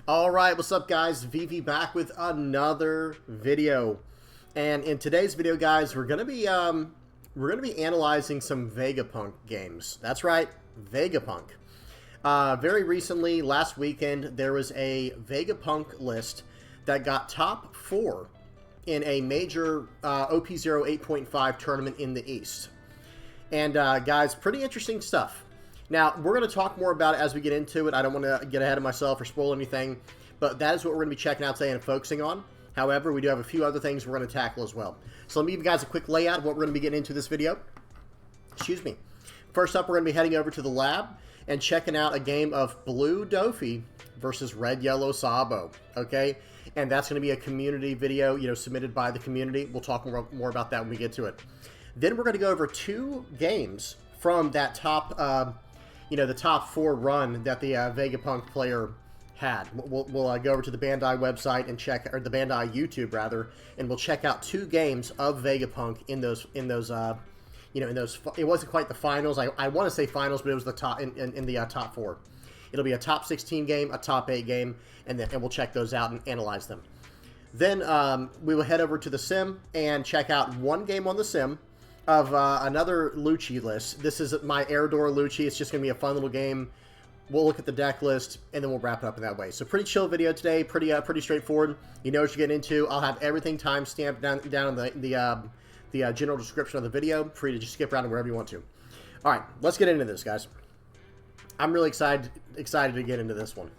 Alright, what's up guys? VV back with another video. And in today's video, guys, we're gonna be analyzing some Vegapunk games. That's right, Vegapunk. Very recently, last weekend, there was a Vegapunk list that got top 4 in a major OP08.5 tournament in the East. And guys, pretty interesting stuff. Now, we're going to talk more about it as we get into it. I don't want to get ahead of myself or spoil anything, but that is what we're going to be checking out today and focusing on. However, we do have a few other things we're going to tackle as well. So let me give you guys a quick layout of what we're going to be getting into this video. Excuse me. First up, we're going to be heading over to the lab and checking out a game of Blue Doffy versus Red Yellow Sabo, okay? And that's going to be a community video, submitted by the community. We'll talk more about that when we get to it. Then we're going to go over 2 games from that top... the top 4 run that the Vegapunk player had. We'll go over to the Bandai website and check, or the Bandai YouTube rather, and we'll check out 2 games of Vegapunk in those. It wasn't quite the finals. I want to say finals, but it was the top in the top 4. It'll be a top 16 game, a top 8 game, and we'll check those out and analyze them. Then we will head over to the sim and check out 1 game on the sim of another Lucci list. This is my Air Door Lucci. It's just going to be a fun little game. We'll look at the deck list, and then we'll wrap it up in that way. So pretty chill video today, pretty straightforward. You know what you're getting into. I'll have everything time-stamped down in the general description of the video. Free to just skip around wherever you want to. All right, let's get into this, guys. I'm really excited to get into this one.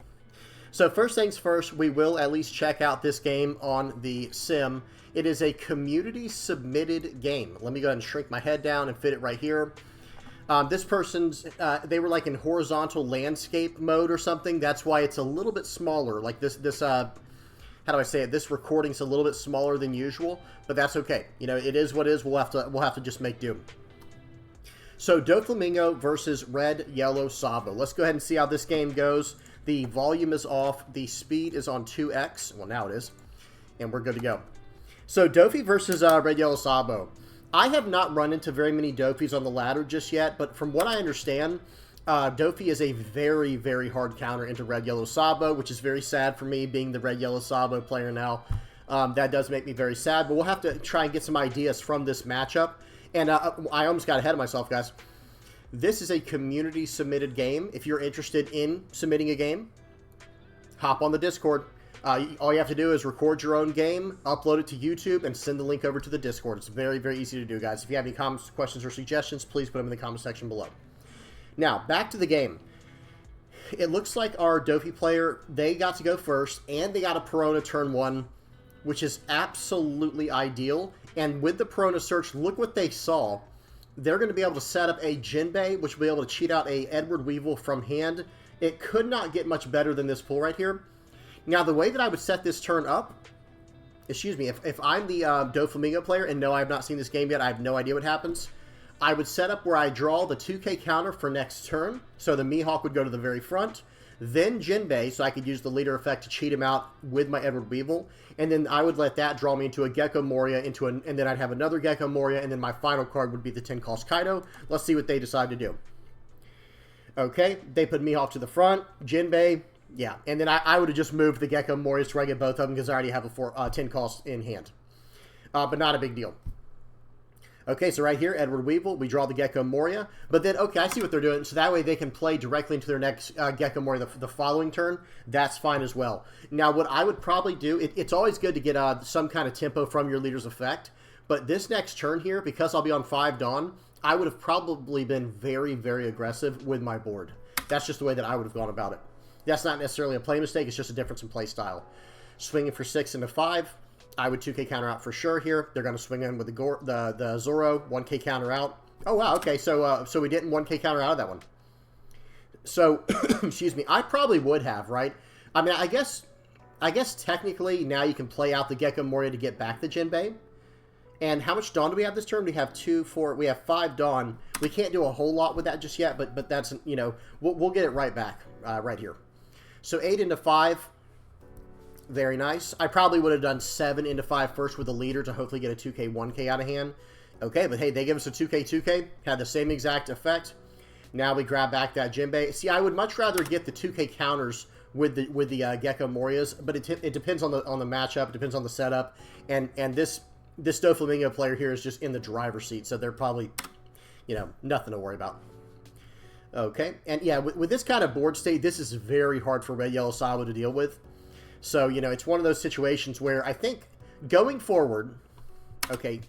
So first things first, we will at least check out this game on the sim. It is a community-submitted game. Let me go ahead and shrink my head down and fit it right here. This person's, they were like in horizontal landscape mode or something. That's why it's a little bit smaller. Like this how do I say it? This recording's a little bit smaller than usual, but that's okay. It is what it is. We'll have to just make do. So Doflamingo versus Red Yellow Sabo. Let's go ahead and see how this game goes. The volume is off. The speed is on 2x. Well, now it is. And we're good to go. So, Doffy versus Red Yellow Sabo. I have not run into very many Doffys on the ladder just yet, but from what I understand, Doffy is a very, very hard counter into Red Yellow Sabo, which is very sad for me, being the Red Yellow Sabo player now. That does make me very sad, but we'll have to try and get some ideas from this matchup. And I almost got ahead of myself, guys. This is a community-submitted game. If you're interested in submitting a game, hop on the Discord. All you have to do is record your own game, upload it to YouTube, and send the link over to the Discord. It's very, very easy to do, guys. If you have any comments, questions, or suggestions, please put them in the comment section below. Now, back to the game. It looks like our Doffy player, they got to go first, and they got a Perona turn 1, which is absolutely ideal. And with the Perona search, look what they saw. They're going to be able to set up a Jinbei, which will be able to cheat out a Edward Weevil from hand. It could not get much better than this pull right here. Now, the way that I would set this turn up, excuse me, if I'm the Doflamingo player, and no, I have not seen this game yet, I have no idea what happens, I would set up where I draw the 2K counter for next turn, so the Mihawk would go to the very front, then Jinbei, so I could use the leader effect to cheat him out with my Edward Weevil, and then I would let that draw me into a Gecko Moria, and then I'd have another Gecko Moria, and then my final card would be the 10-cost Kaido. Let's see what they decide to do. Okay, they put Mihawk to the front, Jinbei. Yeah, and then I would have just moved the Gecko Morias to get both of them because I already have a 10 cost in hand. But not a big deal. Okay, so right here, Edward Weevil, we draw the Gecko Moria. But then, okay, I see what they're doing. So that way they can play directly into their next Gecko Moria the following turn. That's fine as well. Now, what I would probably do, it's always good to get some kind of tempo from your leader's effect. But this next turn here, because I'll be on 5 Dawn, I would have probably been very, very aggressive with my board. That's just the way that I would have gone about it. That's not necessarily a play mistake. It's just a difference in play style. Swinging for 6 into 5. I would 2K counter out for sure here. They're going to swing in with the Zoro. 1K counter out. Oh, wow. Okay, so we didn't 1K counter out of that one. So, excuse me. I probably would have, right? I mean, I guess technically now you can play out the Gecko Moria to get back the Jinbei. And how much Dawn do we have this turn? We have 2, 4, we have 5 Dawn. We can't do a whole lot with that just yet, but that's, we'll get it right back right here. So 8 into 5, very nice. I probably would have done 7 into 5 first with the leader to hopefully get a 2K, 1K out of hand. Okay, but hey, they give us a 2K, 2K, had the same exact effect. Now we grab back that Jinbei. See, I would much rather get the 2K counters with the Gecko Morias, but it depends on the matchup, it depends on the setup, and this Doflamingo player here is just in the driver's seat, so they're probably, you know, nothing to worry about. Okay, and yeah, with this kind of board state, this is very hard for Red Yellow Sabo to deal with. So, you know, it's one of those situations where I think going forward, okay,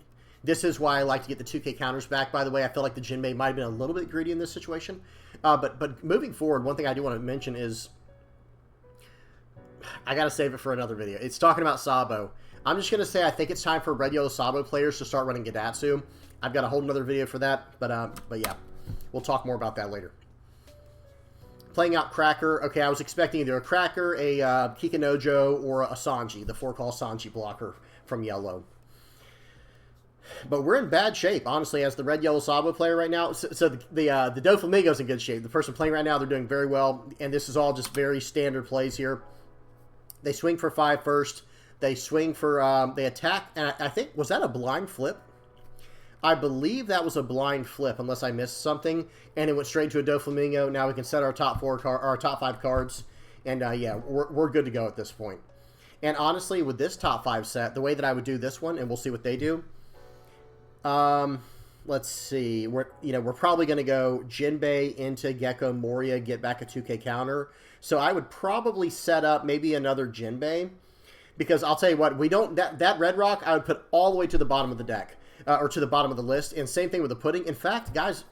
this is why I like to get the 2K counters back, by the way. I feel like the Jinbei might have been a little bit greedy in this situation. But moving forward, one thing I do want to mention is, I got to save it for another video. It's talking about Sabo. I'm just going to say I think it's time for Red Yellow Sabo players to start running Gadatsu. I've got a whole another video for that, but yeah, we'll talk more about that later. Playing out Cracker. Okay, I was expecting either a Cracker, a Kikinojo, or a Sanji, the 4-call Sanji blocker from Yellow. But we're in bad shape, honestly, as the Red Yellow Sabo player right now. So the Doflamingo's in good shape. The person playing right now, they're doing very well, and this is all just very standard plays here. They swing for 5 first. They swing for, they attack, and I think, was that a blind flip? I believe that was a blind flip, unless I missed something, and it went straight to a Doflamingo. Now we can set our top 5 cards, and yeah, we're good to go at this point. And honestly, with this top 5 set, the way that I would do this one, and we'll see what they do. Let's see. We're probably going to go Jinbei into Gecko Moria, get back a 2K counter. So I would probably set up maybe another Jinbei, because I'll tell you what, we don't that Red Rock I would put all the way to the bottom of the deck, or to the bottom of the list. And same thing with the pudding. In fact, guys,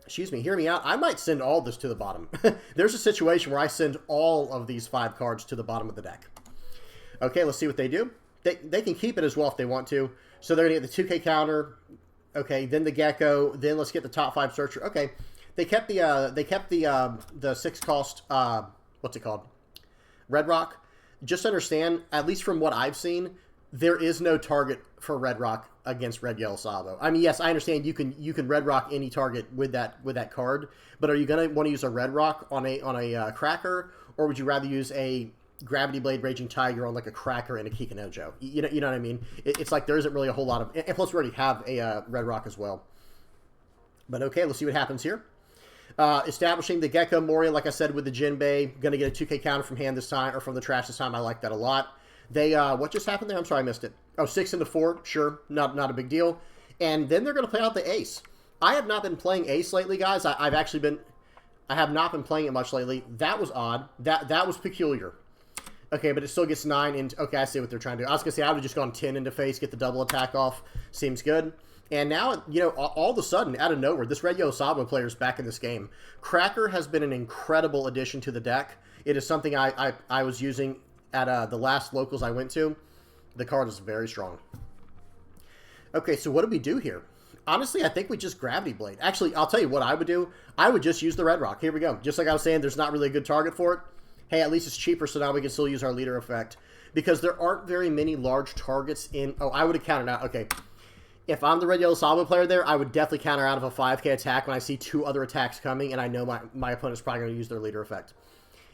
excuse me, hear me out. I might send all this to the bottom. There's a situation where I send all of these 5 cards to the bottom of the deck. Okay, let's see what they do. They can keep it as well if they want to. So they're going to get the 2K counter. Okay, then the Gecko. Then let's get the top 5 searcher. Okay, they kept the 6 cost, what's it called? Red Rock. Just understand, at least from what I've seen, there is no target for Red Rock against Red Yellow Sabo. I mean, yes, I understand you can Red Rock any target with that card, but are you going to want to use a Red Rock on a Cracker, or would you rather use a Gravity Blade Raging Tiger on like a Cracker and a Kikinojo? You know what I mean? It's like there isn't really a whole lot of, and plus we already have a Red Rock as well. But okay, let's see what happens here. Establishing the Gecko Moria, like I said, with the Jinbei. Going to get a 2K counter from hand this time, or from the trash this time. I like that a lot. They, what just happened there? I'm sorry, I missed it. Oh, 6 into 4. Sure, not a big deal. And then they're going to play out the Ace. I have not been playing Ace lately, guys. I have not been playing it much lately. That was odd. That was peculiar. Okay, but it still gets 9 into... Okay, I see what they're trying to do. I was going to say, I would have just gone 10 into face, get the double attack off. Seems good. And now, you know, all of a sudden, out of nowhere, this Red Yellow Sabo player is back in this game. Cracker has been an incredible addition to the deck. It is something I was using at the last locals I went to. The card is very strong. Okay, so what do we do here? Honestly, I think we just Gravity Blade. Actually, I'll tell you what I would do. I would just use the Red Rock. Here we go. Just like I was saying, there's not really a good target for it. Hey, at least it's cheaper, so now we can still use our leader effect. Because there aren't very many large targets in... Oh, I would have countered out. Okay. If I'm the Red Yellow Sabo player there, I would definitely counter out of a 5K attack when I see 2 other attacks coming, and I know my opponent's probably going to use their leader effect.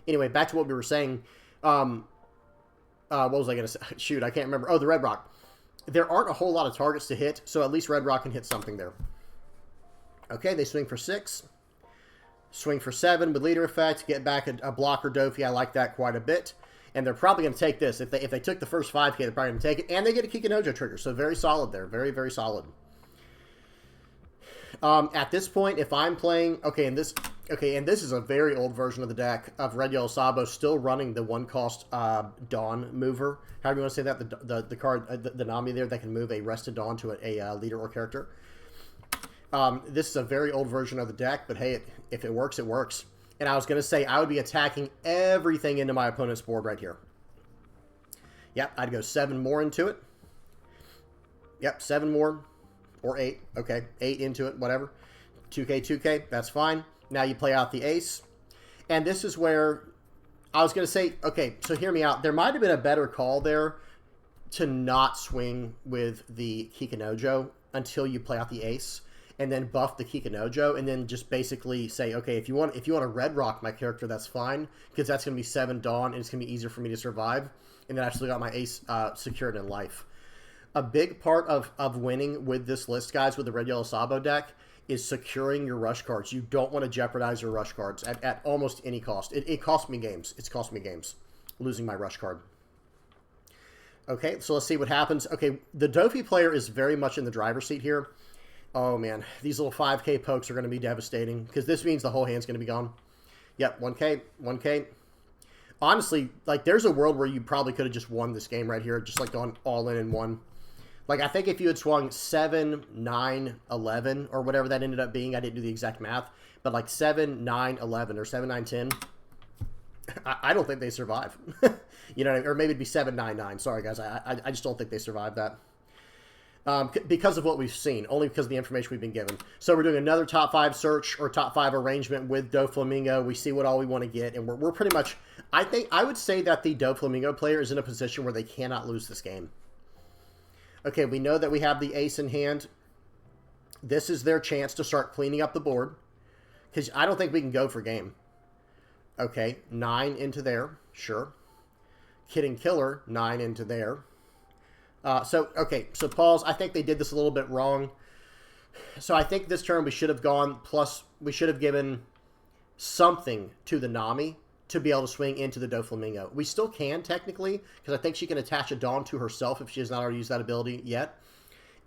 Anyway, back to what we were saying. What was I going to say? Shoot, I can't remember. Oh, the Red Rock. There aren't a whole lot of targets to hit, so at least Red Rock can hit something there. Okay, they swing for 6. Swing for 7 with leader effect. Get back a blocker Doffy. I like that quite a bit. And they're probably going to take this. If they took the first 5K, they're probably going to take it. And they get a Kikinojo trigger. So very solid there. Very, very solid. At this point, if I'm playing... Okay, and this is a very old version of the deck of Red Yellow Sabo, still running the 1-cost Dawn mover. However you want to say that. The card, the Nami there that can move a rested Dawn to a leader or character. This is a very old version of the deck, but hey, if it works, it works. And I was going to say, I would be attacking everything into my opponent's board right here. Yep, I'd go 7 more into it. Yep, 7 more. Or 8. Okay, 8 into it, whatever. 2K, that's fine. Now you play out the Ace. And this is where I was going to say, okay, so hear me out. There might have been a better call there to not swing with the Kikinojo until you play out the Ace. And then buff the Kikinojo, and then just basically say, okay, if you want to Red Rock my character, that's fine, because that's going to be 7 Dawn, and it's going to be easier for me to survive. And then I actually got my Ace secured in life. A big part of winning with this list, guys, with the Red Yellow Sabo deck, is securing your rush cards. You don't want to jeopardize your rush cards at almost any cost. It cost me games. It's cost me games losing my rush card. Okay, so let's see what happens. Okay, the Doffy player is very much in the driver's seat here. Oh, man. These little 5K pokes are going to be devastating because this means the whole hand's going to be gone. Yep, 1K, 1K. Honestly, like, there's a world where you probably could have just won this game right here, just, like, gone all in and won. Like, I think if you had swung 7, 9, 11, or whatever that ended up being, I didn't do the exact math, but, like, 7, 9, 11, or 7, 9, 10, I don't think they survive. You know, or maybe it'd be 7, 9, 9. Sorry, guys. I just don't think they survive that. Because of what we've seen, only because of the information we've been given. So we're doing another top 5 search or top 5 arrangement with Doflamingo. We see what all we want to get, and we're pretty much, I would say that the Doflamingo player is in a position where they cannot lose this game. Okay, we know that we have the ace in hand. This is their chance to start cleaning up the board, because I don't think we can go for game. Okay, 9 into there, sure. Kid and Killer, 9 into there. Okay, so pause. I think they did this a little bit wrong. So I think this turn we should have gone, plus we should have given something to the Nami to be able to swing into the Doflamingo. We still can, technically, because I think she can attach a Dawn to herself if she has not already used that ability yet,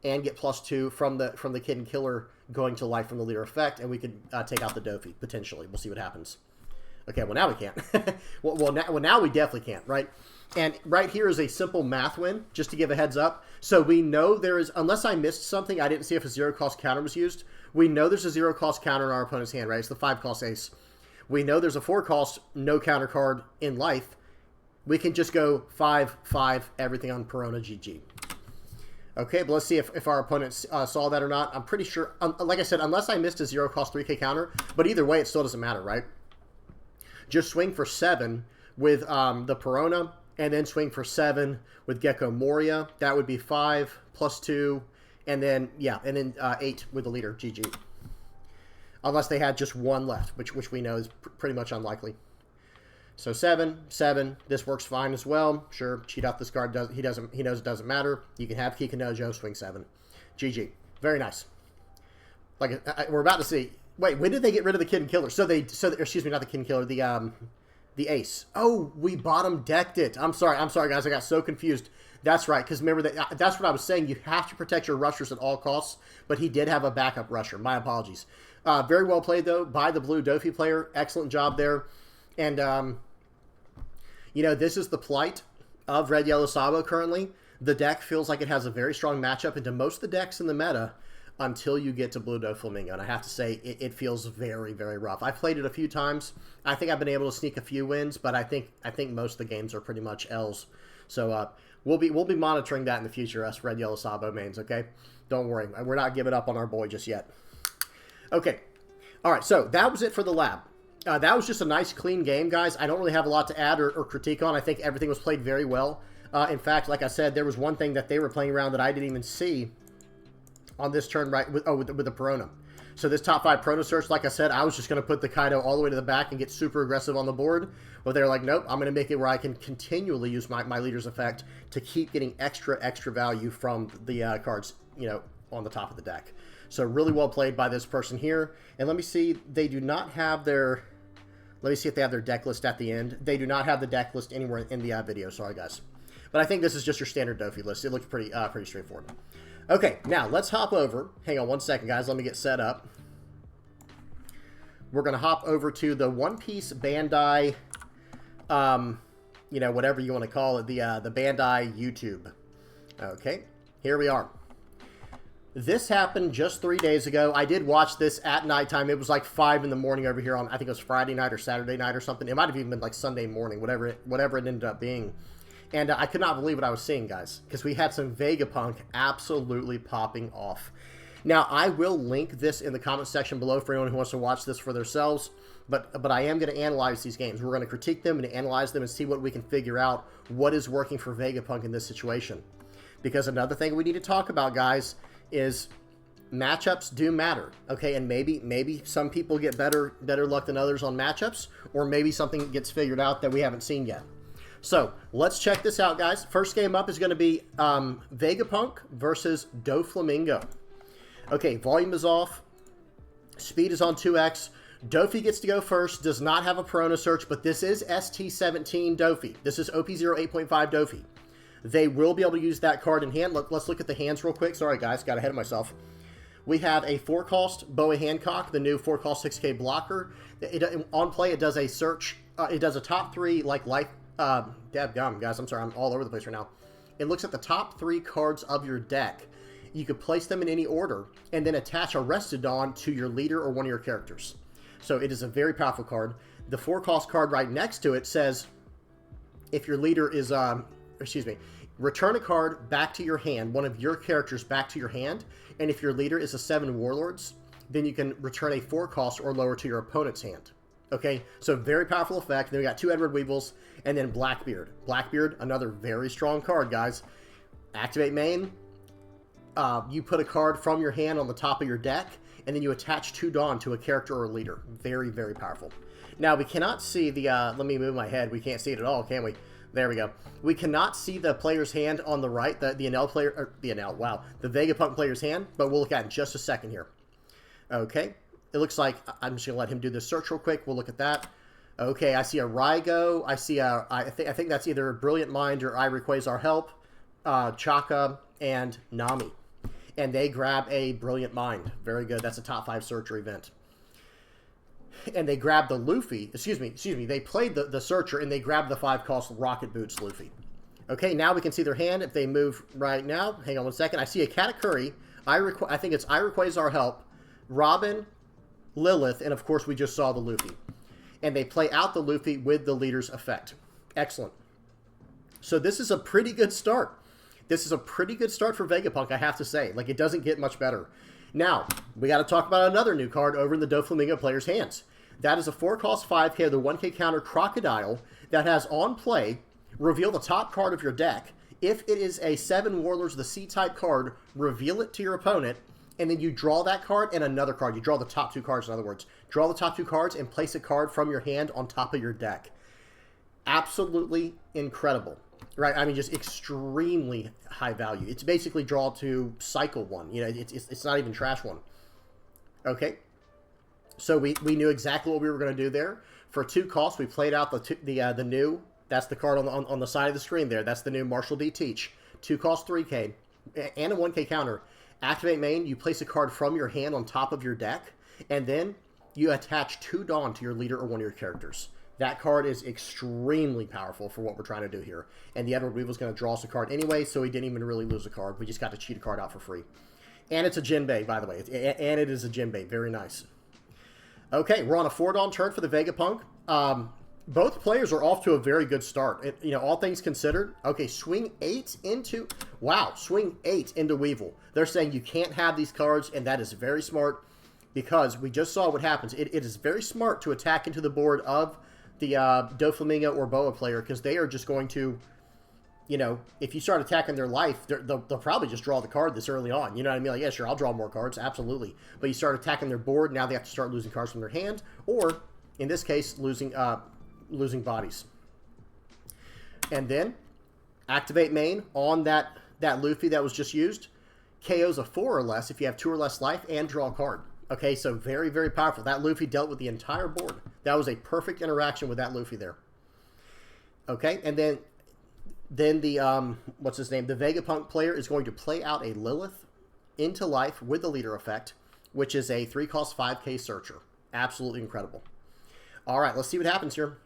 and get +2 from the Kid and Killer going to life from the leader effect, and we could take out the Doffy, potentially. We'll see what happens. Okay, well, now we can't. well, now we definitely can't, right? And right here is a simple math win, just to give a heads up. So we know there is, unless I missed something, I didn't see if a 0-cost counter was used. We know there's a 0-cost counter in our opponent's hand, right? It's the 5-cost ace. We know there's a 4-cost no counter card in life. We can just go 5, 5, everything on Perona, GG. Okay, but let's see if our opponent saw that or not. I'm pretty sure, like I said, unless I missed a 0-cost 3K counter, but either way, it still doesn't matter, right? Just swing for 7 with the Perona, and then swing for 7 with Gecko Moria. That would be 5 +2, and then, yeah, and then 8 with the leader, GG. Unless they had just 1 left, which we know is pretty much unlikely. So 7, 7, this works fine as well. Sure, cheat out this card, he knows it doesn't matter. You can have Kikanojo, swing 7. GG. Very nice. Like, we're about to see. Wait, when did they get rid of the Kid and Killer? Excuse me, not the Kid and Killer, the ace. Oh, we bottom decked it. I'm sorry, guys. I got so confused. That's right, because remember, that's what I was saying. You have to protect your rushers at all costs, but he did have a backup rusher. My apologies. Very well played, though, by the blue Doffy player. Excellent job there. And, you know, this is the plight of Red Yellow Sabo currently. The deck feels like it has a very strong matchup into most of the decks in the meta until you get to blue Doflamingo. And I have to say, it feels very, very rough. I've played it a few times. I think I've been able to sneak a few wins, but I think most of the games are pretty much L's. So we'll be monitoring that in the future, us Red Yellow Sabo mains, okay? Don't worry. We're not giving up on our boy just yet. Okay. All right, so that was it for the lab. That was just a nice, clean game, guys. I don't really have a lot to add or critique on. I think everything was played very well. In fact, like I said, there was one thing that they were playing around that I didn't even see on this turn, right, with the Perona. So this top 5 Perona search, like I said, I was just going to put the Kaido all the way to the back and get super aggressive on the board. But they're like, nope, I'm going to make it where I can continually use my leader's effect to keep getting extra value from the cards, you know, on the top of the deck. So really well played by this person here. And let me see, they do not have their... Let me see if they have their deck list at the end. They do not have the deck list anywhere in the video. Sorry, guys. But I think this is just your standard Doffy list. It looks pretty straightforward. Okay, now let's hop over. Hang on one second, guys. Let me get set up. We're going to hop over to the One Piece Bandai, you know, whatever you want to call it, the Bandai YouTube. Okay, here we are. This happened just 3 days ago. I did watch this at nighttime. It was like 5 in the morning over here on, I think it was Friday night or Saturday night or something. It might have even been like Sunday morning, whatever it ended up being. And I could not believe what I was seeing, guys, because we had some Vegapunk absolutely popping off. Now, I will link this in the comment section below for anyone who wants to watch this for themselves, but I am going to analyze these games. We're going to critique them and analyze them and see what we can figure out, what is working for Vegapunk in this situation. Because another thing we need to talk about, guys, is matchups do matter, okay? And maybe some people get better luck than others on matchups, or maybe something gets figured out that we haven't seen yet. So let's check this out, guys. First game up is going to be Vegapunk versus Doflamingo. Okay, volume is off. Speed is on 2x. Doffy gets to go first. Does not have a Perona search, but this is ST17 Doffy. This is OP08.5 Doffy. They will be able to use that card in hand. Let's look at the hands real quick. Sorry, guys. Got ahead of myself. We have a 4-cost Boa Hancock, the new 4-cost 6K blocker. On play, it does a search. It does a top 3, like, life. Dadgum, guys. I'm sorry. I'm all over the place right now. It looks at the top 3 cards of your deck. You could place them in any order and then attach a Restodon to your leader or one of your characters. So it is a very powerful card. The 4-cost card right next to it says, if your leader is, return a card back to your hand, one of your characters back to your hand, and if your leader is a 7 Warlords, then you can return a 4-cost or lower to your opponent's hand. Okay, so very powerful effect. Then we got 2 Edward Weevils, and then Blackbeard. Blackbeard, another very strong card, guys. Activate main. You put a card from your hand on the top of your deck, and then you attach 2 Dawn to a character or a leader. Very, very powerful. Now, we cannot see the, let me move my head. We can't see it at all, can we? There we go. We cannot see the player's hand on the right, the NL player, or the NL, wow, the Vegapunk player's hand, but we'll look at it in just a second here. Okay, it looks like, I'm just going to let him do this search real quick. We'll look at that. Okay, I see a Raigo. I see a, I think that's either Brilliant Mind or I Rayquaza Help, Chaka, and Nami. And they grab a Brilliant Mind. Very good. That's a top 5 searcher event. And they grab the Luffy. Excuse me. They played the searcher, and they grabbed the 5-cost Rocket Boots Luffy. Okay, now we can see their hand if they move right now. Hang on one second. I see a Katakuri. I think it's I Rayquaza Help, Robin, Lilith, and of course we just saw the Luffy. And they play out the Luffy with the leader's effect. Excellent. So this is a pretty good start. This is a pretty good start for Vegapunk, I have to say. Like, it doesn't get much better. Now, we got to talk about another new card over in the Doflamingo player's hands. That is a 4-cost 5K, the 1K counter Crocodile that has on play, reveal the top card of your deck. If it is a 7 Warlords, the C-type card, reveal it to your opponent, and then you draw that card and another card. You draw the top 2 cards, in other words. Draw the top 2 cards and place a card from your hand on top of your deck. Absolutely incredible. Right, I mean, just extremely high value. It's basically draw to cycle 1. You know, it's not even trash 1. Okay, so we knew exactly what we were going to do there. For 2 costs, we played out the new. That's the card on the side of the screen there. That's the new Marshall D. Teach. 2 cost 3K and a 1K counter. Activate main. You place a card from your hand on top of your deck, and then you attach 2 Dawn to your leader or one of your characters. That card is extremely powerful for what we're trying to do here. And the Edward Weevil's going to draw us a card anyway, so he didn't even really lose a card. We just got to cheat a card out for free. And it's a Jinbei, by the way. And it is a Jinbei. Very nice. Okay, we're on a 4 Dawn turn for the Vegapunk. Both players are off to a very good start. You know, all things considered. Okay, swing 8 into... Wow, swing 8 into Weevil. They're saying you can't have these cards, and that is very smart because we just saw what happens. It is very smart to attack into the board of the Doflamingo or Boa player, because they are just going to, you know, if you start attacking their life, they'll probably just draw the card this early on. You know what I mean? Like, yeah, sure, I'll draw more cards, absolutely. But you start attacking their board, now they have to start losing cards from their hand, or, in this case, losing bodies. And then, activate main on that Luffy that was just used. KOs a 4 or less if you have 2 or less life, and draw a card. Okay, so very, very powerful. That Luffy dealt with the entire board. That was a perfect interaction with that Luffy there. Okay, and then the, what's his name? The Vegapunk player is going to play out a Lilith into life with the leader effect, which is a 3-cost 5K searcher. Absolutely incredible. All right, let's see what happens here.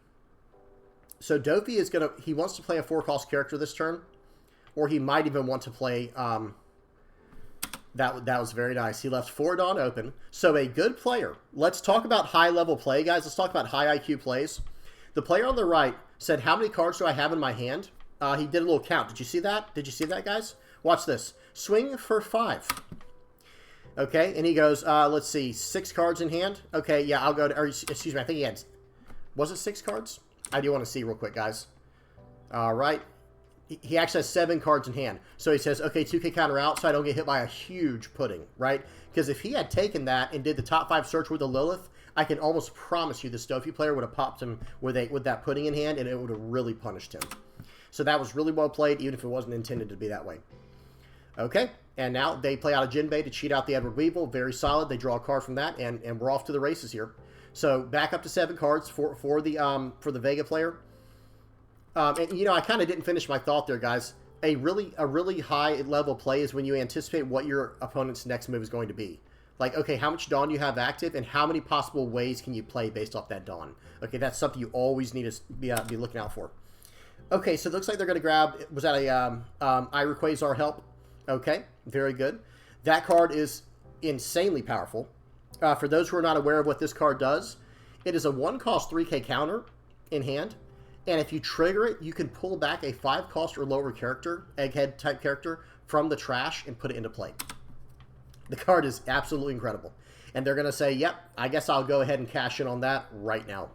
So Doffy is going to, he wants to play a 4-cost character this turn, or he might even want to play, that was very nice. He left 4 Dawn open. So a good player. Let's talk about high-level play, guys. Let's talk about high IQ plays. The player on the right said, how many cards do I have in my hand? He did a little count. Did you see that? Did you see that, guys? Watch this. Swing for 5. Okay, and he goes, let's see, 6 cards in hand. Okay, yeah, I'll go to, or excuse me, I think he had, was it 6 cards? I do want to see real quick, guys. All right. He actually has 7 cards in hand. So he says, okay, 2K counter out so I don't get hit by a huge pudding, right? Because if he had taken that and did the top 5 search with a Lilith, I can almost promise you this Doffy player would have popped him with that pudding in hand, and it would have really punished him. So that was really well played, even if it wasn't intended to be that way. Okay, And now they play out a Jinbei to cheat out the Edward Weevil. Very solid. They draw a card from that, and we're off to the races here. So back up to 7 cards for the Vega player. And you know, I kind of didn't finish my thought there, guys. A really high level play is when you anticipate what your opponent's next move is going to be. Like, okay, how much Dawn do you have active, and how many possible ways can you play based off that Dawn? Okay, that's something you always need to be looking out for. Okay, so it looks like they're going to grab, was that a Ira Quasar Help? Okay, very good. That card is insanely powerful. For those who are not aware of what this card does, it is a 1-cost 3K counter in hand, and if you trigger it, you can pull back a 5-cost or lower character, egghead type character, from the trash and put it into play. The card is absolutely incredible. And they're going to say, yep, I guess I'll go ahead and cash in on that right now.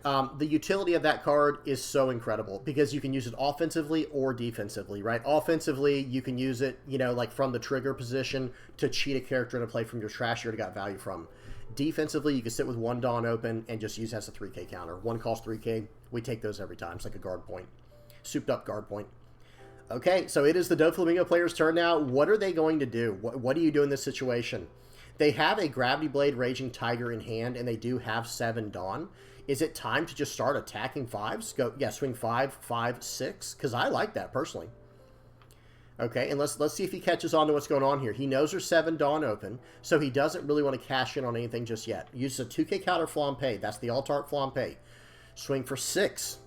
The utility of that card is so incredible because you can use it offensively or defensively, right? Offensively, you can use it, you know, like from the trigger position to cheat a character into play from your trash you already got value from. Defensively, you can sit with 1 Dawn open and just use it as a 3K counter. 1 cost 3K. We take those every time. It's like a guard point. Souped up guard point. Okay, so it is the Doflamingo player's turn now. What are they going to do? What do you do in this situation? They have a Gravity Blade Raging Tiger in hand, and they do have 7 Dawn. Is it time to just start attacking 5s? Go, yeah, swing 5, 5, 6, because I like that personally. Okay, and let's see if he catches on to what's going on here. He knows there's 7 Dawn open, so he doesn't really want to cash in on anything just yet. Uses a 2K counter Flampe. That's the Alt-Art Flampe. Swing for 6.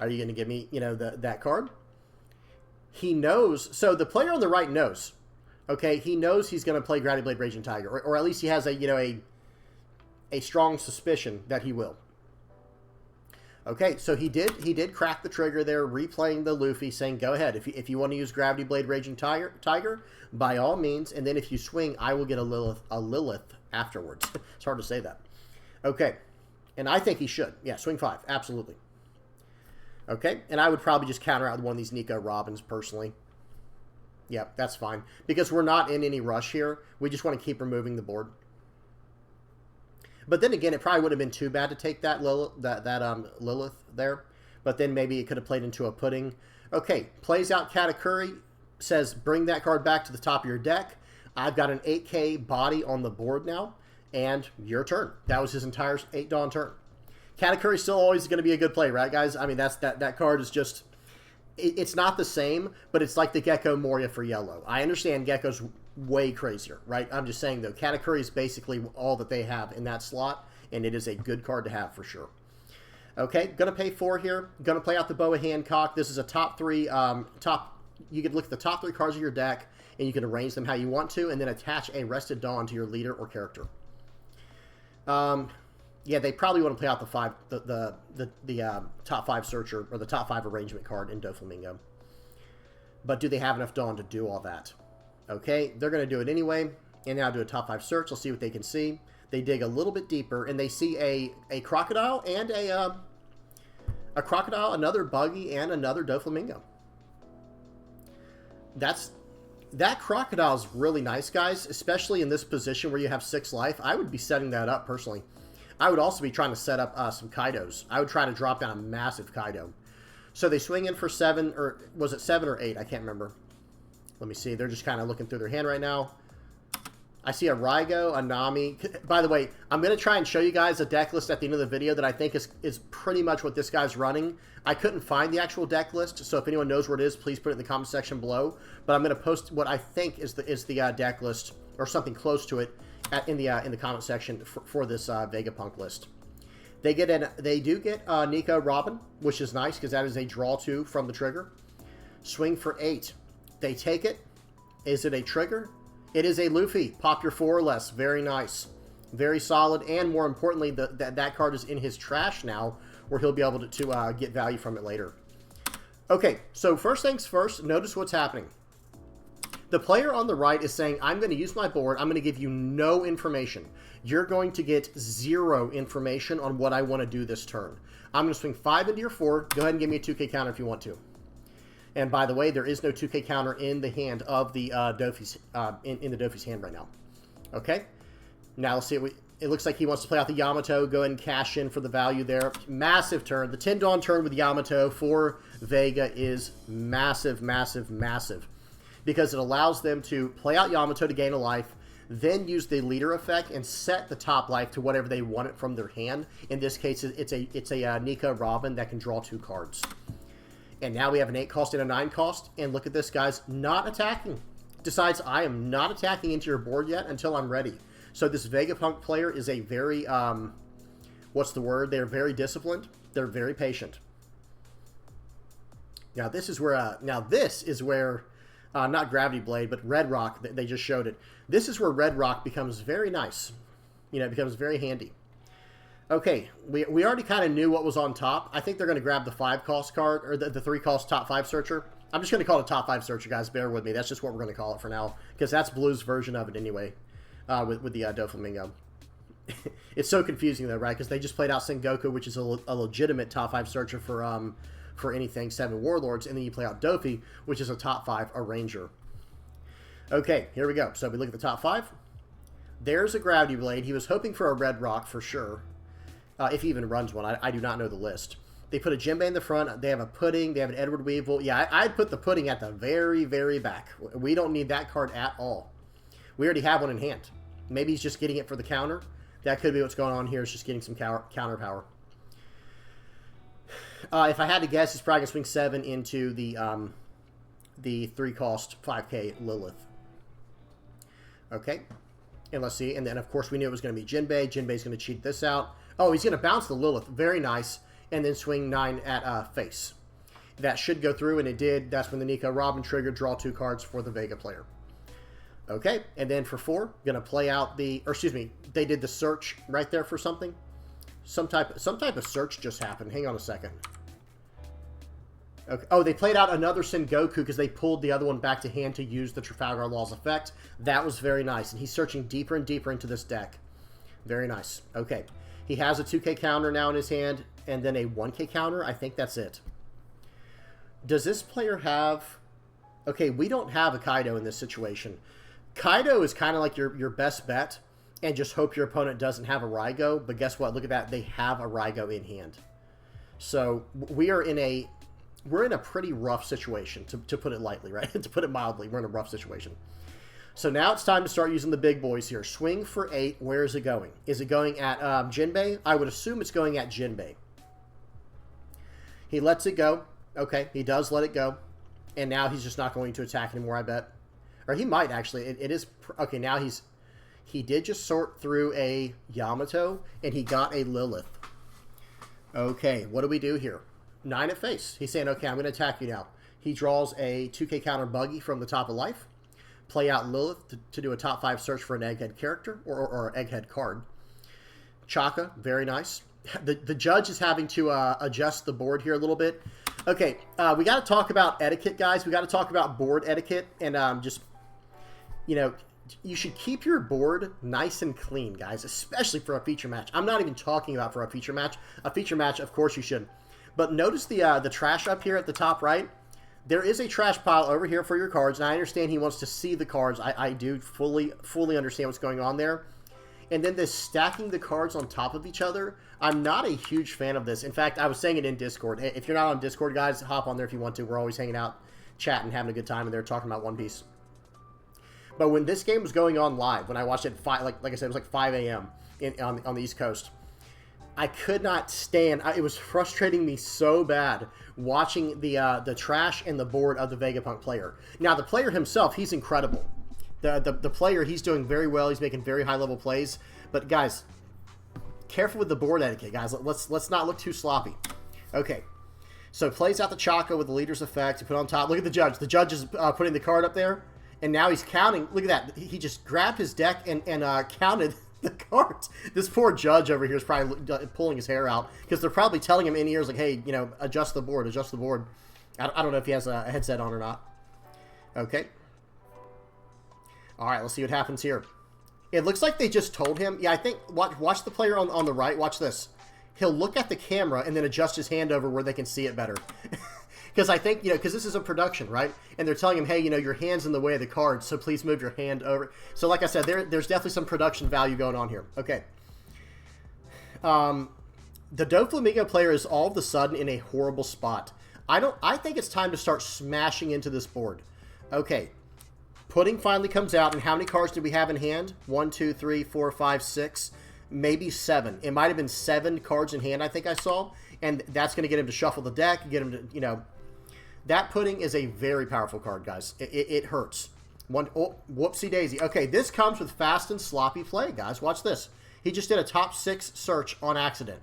Are you going to give me, you know, that card? He knows, so the player on the right knows, okay, he knows he's going to play Gravity Blade Raging Tiger, or at least he has a, you know, a strong suspicion that he will. Okay, so he did crack the trigger there, replaying the Luffy, saying, go ahead, if you want to use Gravity Blade Raging Tiger, by all means, and then if you swing, I will get a Lilith afterwards. It's hard to say that. Okay, and I think he should. Yeah, swing 5, absolutely. Okay, and I would probably just counter out with one of these Nico Robins personally. Yeah, that's fine. Because we're not in any rush here. We just want to keep removing the board. But then again, it probably would have been too bad to take that Lilith there. But then maybe it could have played into a pudding. Okay, plays out Katakuri. Says, bring that card back to the top of your deck. I've got an 8K body on the board now. And your turn. That was his entire 8 Dawn turn. Katakuri's still always going to be a good play, right, guys? I mean, that card is just... It's not the same, but it's like the Gecko Moria for yellow. I understand Gecko's way crazier, right? I'm just saying, though, Katakuri is basically all that they have in that slot, and it is a good card to have for sure. Okay, going to pay 4 here. Going to play out the Boa Hancock. This is a top 3... You could look at the top 3 cards of your deck, and you can arrange them how you want to, and then attach a Rested Dawn to your leader or character. Yeah, they probably want to play out the top 5 searcher or the top 5 arrangement card in Doflamingo. But do they have enough Dawn to do all that? Okay, they're going to do it anyway. And now do a top 5 search. Let's see what they can see. They dig a little bit deeper, and they see a crocodile and a crocodile, another buggy, and another Doflamingo. That crocodile is really nice, guys, especially in this position where you have 6 life. I would be setting that up personally. I would also be trying to set up some Kaidos. I would try to drop down a massive Kaido. So they swing in for 7, or was it 7 or 8? I can't remember. Let me see. They're just kind of looking through their hand right now. I see a Raigo, a Nami. By the way, I'm going to try and show you guys a deck list at the end of the video that I think is pretty much what this guy's running. I couldn't find the actual deck list, so if anyone knows where it is, please put it in the comment section below. But I'm going to post what I think is the deck list, or something close to it, in the comment section for this Vegapunk list. They do get Nico Robin, which is nice because that is a draw 2 from the trigger. Swing for 8. They take it. Is it a trigger? It is a Luffy. Pop your 4 or less. Very nice. Very solid. And more importantly, that card is in his trash now, where he'll be able to get value from it later. Okay, so first things first, notice what's happening. The player on the right is saying, I'm going to use my board. I'm going to give you no information. You're going to get 0 information on what I want to do this turn. I'm going to swing 5 into your 4. Go ahead and give me a 2K counter if you want to. And by the way, there is no 2K counter in the hand of the Doffy's, in the Doffy's hand right now. Okay? Now let's see. It looks like he wants to play out the Yamato. Go ahead and cash in for the value there. Massive turn. The 10 Dawn turn with Yamato for Vega is massive, massive, massive. because it allows them to play out Yamato to gain a life, then use the leader effect and set the top life to whatever they want it from their hand. In this case, it's a Nika Robin that can draw 2 cards. And now we have an 8 cost and a 9 cost. And look at this, guys, not attacking. Decides I am not attacking into your board yet until I'm ready. So this Vegapunk player is a very, what's the word? They're very disciplined. They're very patient. Now this is where, not Gravity Blade, but Red Rock, they just showed it. This is where Red Rock becomes very nice. You know, it becomes very handy. Okay, we already kind of knew what was on top. I think they're going to grab the 5 cost card, or the 3 cost top 5 searcher. I'm just going to call it top 5 searcher, guys. Bear with me. That's just what we're going to call it for now, because that's Blue's version of it anyway, with the Doflamingo. It's so confusing though, right? Because they just played out Sengoku, which is a legitimate top 5 searcher for anything 7 Warlords, and then you play out Doffy, which is a top 5 Arranger. Okay, here we go. So we look at the top 5. There's a Gravity Blade. He was hoping for a Red Rock for sure. If he even runs one. I do not know the list. They put a Jinbei in the front. They have a Pudding. They have an Edward Weevil. Yeah, I'd put the Pudding at the very, very back. We don't need that card at all. We already have one in hand. Maybe he's just getting it for the counter. That could be what's going on here. Is just getting some counter power. If I had to guess, he's probably going to swing 7 into the 3 cost 5k Lilith. Okay. And let's see. And then, of course, we knew it was going to be Jinbei. Jinbei's going to cheat this out. Oh, he's going to bounce the Lilith. Very nice. And then swing 9 at face. That should go through, and it did. That's when the Nika Robin triggered. Draw 2 cards for the Vega player. Okay. And then for 4, going to play out the... Or, excuse me. They did the search right there for something. Some type of search just happened. Hang on a second. Okay. Oh, they played out another Sengoku because they pulled the other one back to hand to use the Trafalgar Law's effect. That was very nice. And he's searching deeper and deeper into this deck. Very nice. Okay. He has a 2k counter now in his hand, and then a 1k counter. I think that's it. Does this player have... Okay, we don't have a Kaido in this situation. Kaido is kind of like your best bet, and just hope your opponent doesn't have a Raigo. But guess what? Look at that. They have a Raigo in hand. So we're in a pretty rough situation, to put it lightly, right? To put it mildly, we're in a rough situation. So now it's time to start using the big boys here. Swing for 8. Where is it going? Is it going at Jinbei? I would assume it's going at Jinbei. He lets it go. Okay, he does let it go. And now he's just not going to attack anymore, I bet. Or he might, actually. It is... Okay, now he did just sort through a Yamato, and he got a Lilith. Okay, what do we do here? 9 at face. He's saying, okay, I'm going to attack you now. He draws a 2k counter Buggy from the top of life. Play out Lilith to do a top 5 search for an Egghead character, or Egghead card. Chaka, very nice. The judge is having to adjust the board here a little bit. Okay, we got to talk about etiquette, guys. We got to talk about board etiquette, and just, you know, you should keep your board nice and clean, guys, especially for a feature match. I'm not even talking about for a feature match. A feature match, of course you should. But notice the trash up here at the top right. There is a trash pile over here for your cards, and I understand he wants to see the cards. I do fully understand what's going on there. And then this stacking the cards on top of each other, I'm not a huge fan of this. In fact, I was saying it in Discord. If you're not on Discord, guys, hop on there if you want to. We're always hanging out, chatting, having a good time, and they're talking about One Piece. But when this game was going on live, when I watched it at like I said, it was like 5 a.m. on the East Coast, I could not stand. It was frustrating me so bad watching the trash and the board of the Vegapunk player. Now, the player himself, he's incredible. The player, he's doing very well. He's making very high-level plays. But, guys, careful with the board etiquette, guys. Let's not look too sloppy. Okay. So, plays out the Chaka with the leader's effect. He put on top. Look at the judge. The judge is putting the card up there. And now he's counting. Look at that. He just grabbed his deck and counted the cards. This poor judge over here is probably pulling his hair out because they're probably telling him in ears like, hey, you know, adjust the board, adjust the board. I don't know if he has a headset on or not. Okay. All right, let's see what happens here. It looks like they just told him. Yeah, I think, watch the player on the right. Watch this. He'll look at the camera and then adjust his hand over where they can see it better. Because I think, you know, because this is a production, right? And they're telling him, hey, you know, your hand's in the way of the card, so please move your hand over. So like I said, there's definitely some production value going on here. Okay. The Doflamingo player is all of a sudden in a horrible spot. I think it's time to start smashing into this board. Okay. Pudding finally comes out, and how many cards do we have in hand? 1, 2, 3, 4, 5, 6, maybe 7. It might have been 7 cards in hand, I think I saw, and that's going to get him to shuffle the deck, get him to, you know, that Pudding is a very powerful card, guys. It hurts. Oh, whoopsie daisy. Okay, this comes with fast and sloppy play, guys. Watch this. He just did a top 6 search on accident.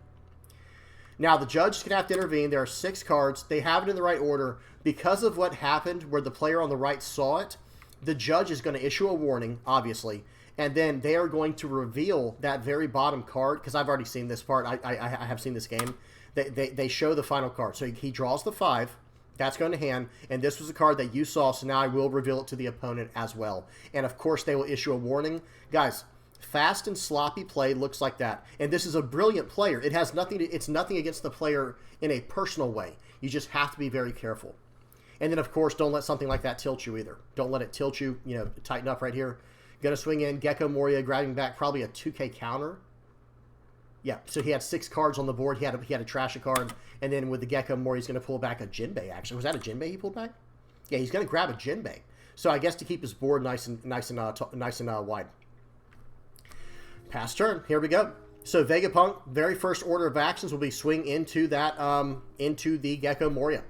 Now, the judge is going to have to intervene. There are 6 cards. They have it in the right order. Because of what happened where the player on the right saw it, the judge is going to issue a warning, obviously, and then they are going to reveal that very bottom card, because I've already seen this part. I have seen this game. They show the final card. So he draws the 5. That's going to hand, and this was a card that you saw, so now I will reveal it to the opponent as well. And, of course, they will issue a warning. Guys, fast and sloppy play looks like that. And this is a brilliant player. It has nothing to, it's nothing against the player in a personal way. You just have to be very careful. And then, of course, don't let something like that tilt you either. Don't let it tilt you. You know, tighten up right here. Going to swing in. Gecko Moria grabbing back probably a 2K counter. Yeah, so he had 6 cards on the board. He had to trash a card. And then with the Gecko Moria, he's going to pull back a Jinbei, actually. Was that a Jinbei he pulled back? Yeah, he's going to grab a Jinbei. So I guess to keep his board nice and wide. Pass turn. Here we go. So Vegapunk, very first order of actions will be swing into that into the Gecko Moria.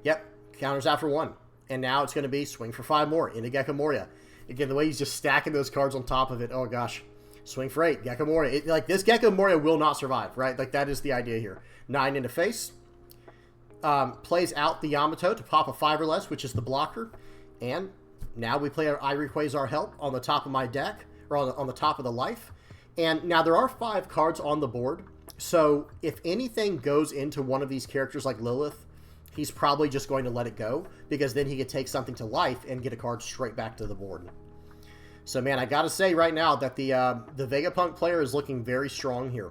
Yep, counters out for 1. And now it's going to be swing for 5 more into Gecko Moria. Again, the way he's just stacking those cards on top of it. Oh, gosh. Swing for 8. Gecko Moria. Like, this Gecko Moria will not survive, right? Like, that is the idea here. 9 into face. Plays out the Yamato to pop a 5 or less, which is the blocker. And now we play our Irie Quasar Help on the top of my deck, or on the top of the life. And now there are 5 cards on the board. So if anything goes into one of these characters like Lilith, he's probably just going to let it go, because then he could take something to life and get a card straight back to the board. So, man, I got to say right now that the Vegapunk player is looking very strong here.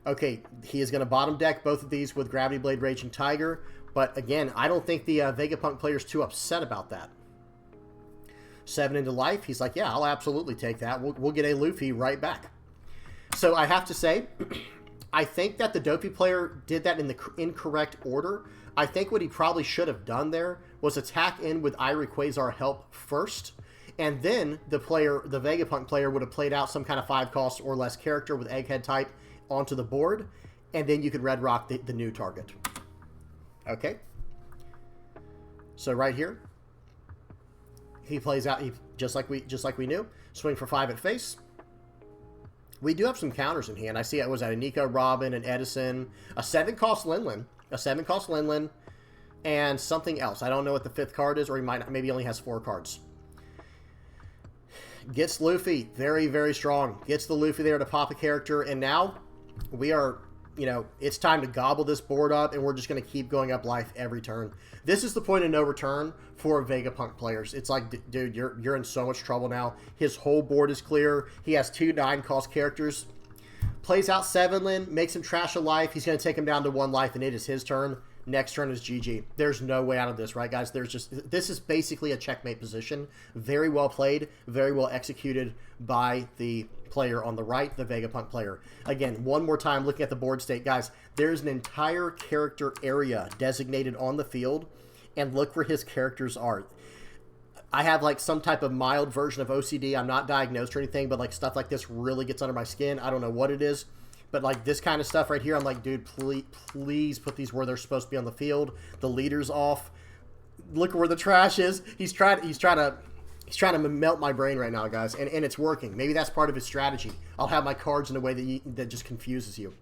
Okay, he is going to bottom deck both of these with Gravity Blade, Raging Tiger. But, again, I don't think the Vegapunk player is too upset about that. 7 into life. He's like, yeah, I'll absolutely take that. We'll get a Luffy right back. So, I have to say, I think that the Doffy player did that in the incorrect order. I think what he probably should have done there was attack in with Irie Quasar Help first. And then the Vegapunk player would have played out some kind of 5 cost or less character with Egghead type onto the board, and then you could red rock the new target. Okay. So right here, he plays out just like we knew. Swing for 5 at face. We do have some counters in hand. I see it was at a Nico, Robin, and Edison, a 7 cost Linlin, and something else. I don't know what the 5th card is, or maybe only has 4 cards. Gets Luffy, very, very strong. Gets the Luffy there to pop a character, and now we are, you know, it's time to gobble this board up, and we're just going to keep going up life every turn. This is the point of no return for Vegapunk players. It's like, dude, you're in so much trouble now. His whole board is clear. He has 2 9-cost characters. Plays out 7-Lin, makes him trash a life. He's going to take him down to 1 life, and it is his turn. Next turn is GG. There's no way out of this, right, guys? This is basically a checkmate position. Very well played, very well executed by the player on the right, the Vegapunk player. Again, one more time, looking at the board state, guys, there's an entire character area designated on the field, and look where his characters are. I have, like, some type of mild version of OCD. I'm not diagnosed or anything, but, like, stuff like this really gets under my skin. I don't know what it is. But, like, this kind of stuff right here, I'm like, dude, please put these where they're supposed to be on the field. The leader's off. Look where the trash is. He's trying to melt my brain right now, guys, and it's working. Maybe that's part of his strategy. I'll have my cards in a way that just confuses you.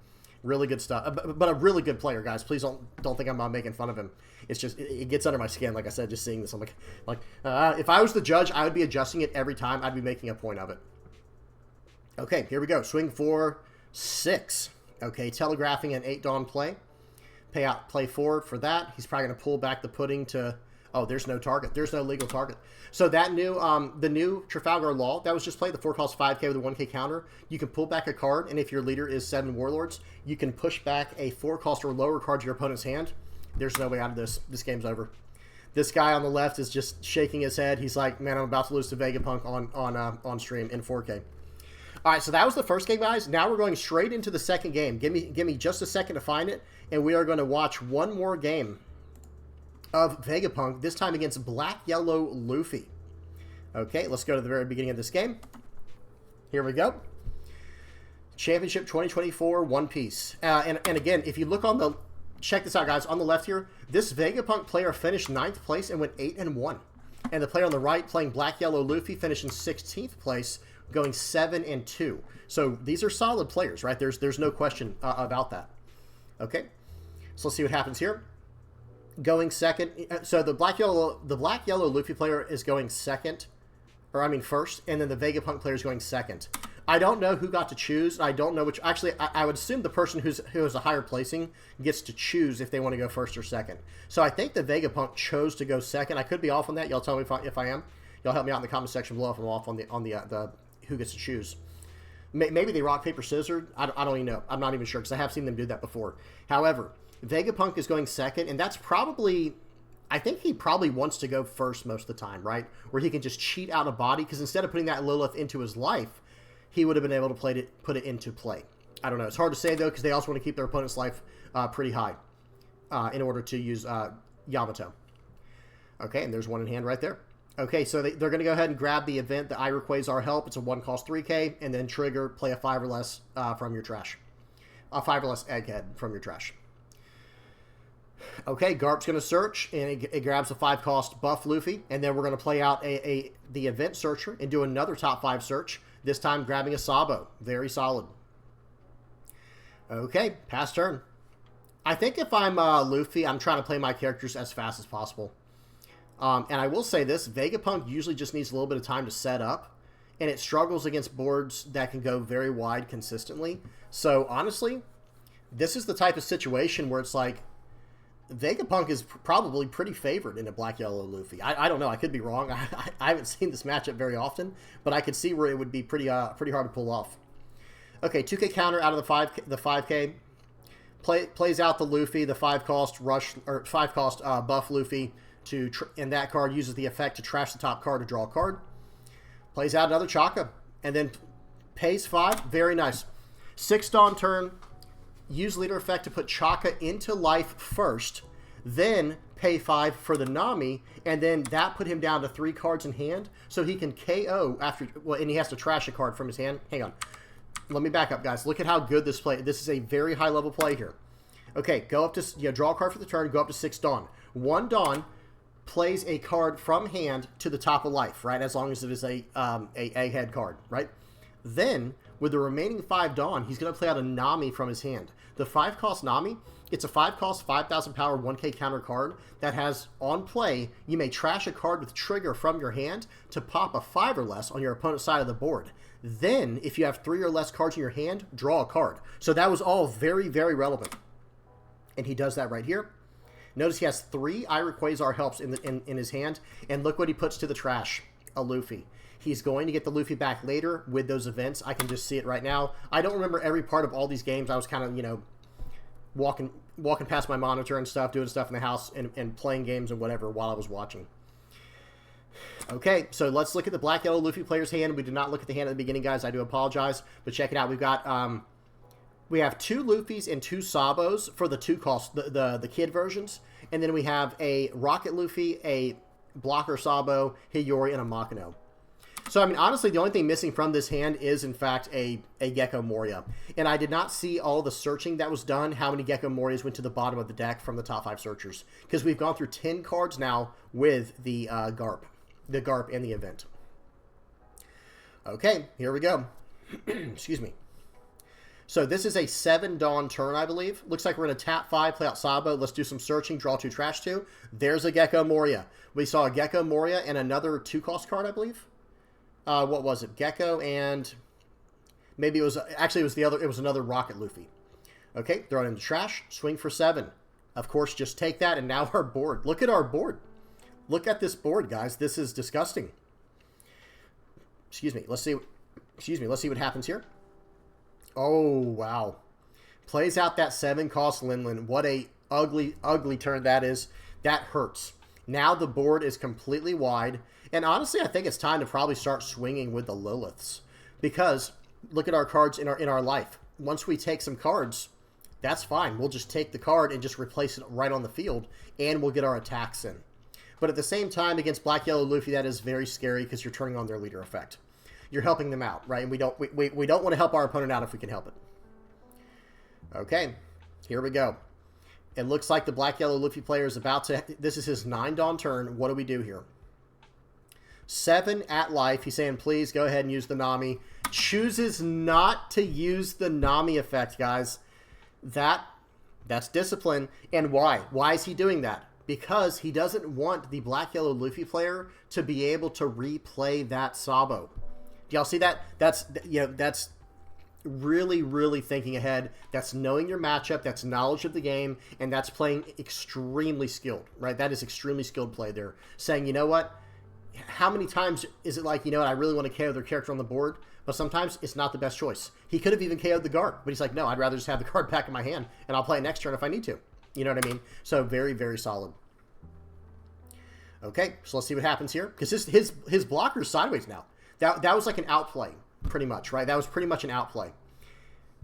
Really good stuff. But a really good player, guys. Please don't think I'm making fun of him. It's just, it gets under my skin, like I said, just seeing this. I'm like, if I was the judge, I would be adjusting it every time. I'd be making a point of it. Okay, here we go. Swing for 6. Okay, telegraphing an 8 Dawn play. Play forward for that. He's probably going to pull back the Pudding to... Oh, there's no target. There's no legal target. So that new, the new Trafalgar Law, that was just played, the 4 cost 5K with a 1K counter. You can pull back a card, and if your leader is 7 Warlords, you can push back a 4 cost or lower card to your opponent's hand. There's no way out of this. This game's over. This guy on the left is just shaking his head. He's like, man, I'm about to lose to Vegapunk on stream in 4K. All right, so that was the first game, guys. Now we're going straight into the second game. Give me just a second to find it, and we are going to watch one more game of Vegapunk, this time against Black Yellow Luffy. Okay, let's go to the very beginning of this game. Here we go. Championship 2024 One Piece. And again, if you look on the... Check this out, guys. On the left here, this Vegapunk player finished 9th place and went 8-1. And the player on the right, playing Black Yellow Luffy, finished in 16th place, going 7-2. So these are solid players, right? There's no question about that. Okay, so let's see what happens here. Going second. So the Black Yellow Luffy player is going second, or I mean first, and then the Vegapunk player is going second. I don't know who got to choose. I don't know which. Actually, I would assume the person who has a higher placing gets to choose if they want to go first or second. So I think the Vegapunk chose to go second. I could be off on that. Y'all tell me if I am. Y'all help me out in the comment section below if I'm off on the who gets to choose. Maybe they rock paper scissors. I don't even know. I'm not even sure because I have seen them do that before. However, Vegapunk is going second, and that's probably. I think he probably wants to go first most of the time, right? Where he can just cheat out a body because instead of putting that Lilith into his life, he would have been able to put it into play. I don't know. It's hard to say, though, because they also want to keep their opponent's life pretty high in order to use Yamato. Okay, and there's one in hand right there. Okay, so they're going to go ahead and grab the event, the I Requires Our Help. It's a 1-cost 3K, and then trigger, play a 5 or less from your trash. A 5 or less egghead from your trash. Okay, Garp's going to search, and it grabs a 5-cost buff Luffy, and then we're going to play out the event searcher and do another top 5 search. This time grabbing a Sabo. Very solid. Okay, pass turn. I think if I'm Luffy, I'm trying to play my characters as fast as possible. And I will say this, Vegapunk usually just needs a little bit of time to set up, and it struggles against boards that can go very wide consistently. So, honestly, this is the type of situation where it's like, Vegapunk is probably pretty favored in a Black Yellow Luffy. I don't know. I could be wrong. I haven't seen this matchup very often, but I could see where it would be pretty hard to pull off. Okay, 2K counter out of the 5K. Plays out the Luffy, the 5-cost rush or 5-cost buff Luffy and that card uses the effect to trash the top card to draw a card. Plays out another Chaka and then pays 5. Very nice. 6 Dawn turn. Use leader effect to put Chaka into life first, then pay 5 for the Nami, and then that put him down to 3 cards in hand, so he can KO after, well, and he has to trash a card from his hand. Hang on. Let me back up, guys. Look at how good this play, this is a very high level play here. Okay, go up to, draw a card for the turn, go up to 6 Dawn. 1 Dawn plays a card from hand to the top of life, right, as long as it is a egghead card, right? Then, with the remaining 5 Dawn, he's going to play out a Nami from his hand. The 5-cost Nami, it's a 5-cost, 5,000 power, 1K counter card that has, on play, you may trash a card with trigger from your hand to pop a 5 or less on your opponent's side of the board. Then, if you have 3 or less cards in your hand, draw a card. So that was all very, very relevant. And he does that right here. Notice he has 3 I Requires Our Helps in his hand, and look what he puts to the trash, a Luffy. He's going to get the Luffy back later with those events. I can just see it right now. I don't remember every part of all these games. I was kind of, walking past my monitor and stuff, doing stuff in the house and playing games and whatever while I was watching. Okay, so let's look at the Black Yellow Luffy player's hand. We did not look at the hand at the beginning, guys. I do apologize. But check it out. We've got, we have 2 Luffys and 2 Sabos for the 2-cost, the kid versions. And then we have a Rocket Luffy, a Blocker Sabo, Hiyori, and a Makino. So, I mean, honestly, the only thing missing from this hand is, in fact, a Gecko Moria. And I did not see all the searching that was done, how many Gecko Morias went to the bottom of the deck from the top 5 searchers. Because we've gone through 10 cards now with the Garp and the event. Okay, here we go. Excuse me. So this is a 7 Dawn turn, I believe. Looks like we're going to tap 5, play out Sabo. Let's do some searching, draw 2, trash 2. There's a Gecko Moria. We saw a Gecko Moria and another 2-cost card, I believe. What was it? Gecko and maybe it was actually it was another Rocket Luffy. Okay, throw it into trash, swing for 7. Of course, just take that, and now our board. Look at our board. Look at this board, guys. This is disgusting. Excuse me. Let's see what happens here. Oh, wow. Plays out that 7-cost Linlin. What a ugly, ugly turn that is. That hurts. Now the board is completely wide. And honestly, I think it's time to probably start swinging with the Liliths. Because look at our cards in our life. Once we take some cards, that's fine. We'll just take the card and just replace it right on the field. And we'll get our attacks in. But at the same time, against Black Yellow Luffy, that is very scary because you're turning on their leader effect. You're helping them out, right? And we don't want to help our opponent out if we can help it. Okay, here we go. It looks like the Black Yellow Luffy player is about to... This is his 9 Dawn turn. What do we do here? 7 at life. He's saying, please go ahead and use the Nami. Chooses not to use the Nami effect, guys. That's discipline. And why? Why is he doing that? Because he doesn't want the Black Yellow Luffy player to be able to replay that Sabo. Do y'all see that? That's really, really thinking ahead. That's knowing your matchup. That's knowledge of the game. And that's playing extremely skilled, right? That is extremely skilled play there. Saying, you know what? How many times is it like, you know what, I really want to KO their character on the board, but sometimes it's not the best choice. He could have even KO'd the guard, but he's like, no, I'd rather just have the card back in my hand, and I'll play it next turn if I need to. You know what I mean? So very, very solid. Okay, so let's see what happens here. Because his blocker's sideways now. That was like an outplay, pretty much, right? That was pretty much an outplay.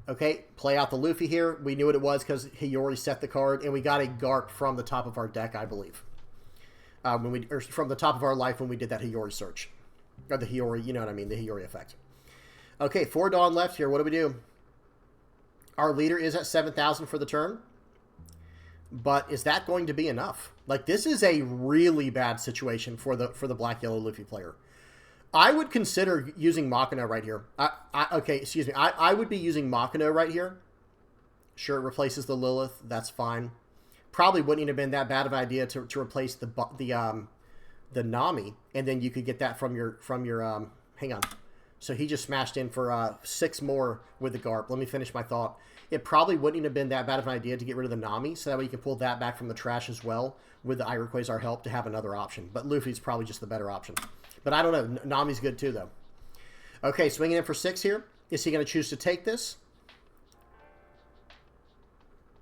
Okay, play out the Luffy here. We knew what it was because he already set the card, and we got a Garp from the top of our deck, I believe. Or from the top of our life when we did that Hiyori search. Or the Hiyori, you know what I mean, the Hiyori effect. Okay, 4 Dawn left here. What do we do? Our leader is at 7,000 for the turn. But is that going to be enough? Like, this is a really bad situation for the Black Yellow Luffy player. I would consider using Makino right here. Okay, excuse me. I would be using Makino right here. Sure, it replaces the Lilith. That's fine. Probably wouldn't have been that bad of an idea to replace the Nami, and then you could get that from your hang on. So he just smashed in for 6 more with the Garp. Let me finish my thought. It probably wouldn't have been that bad of an idea to get rid of the Nami, so that way you can pull that back from the trash as well with the Quasar help to have another option. But Luffy's probably just the better option. But I don't know. Nami's good too, though. Okay, swinging in for 6 here. Is he going to choose to take this?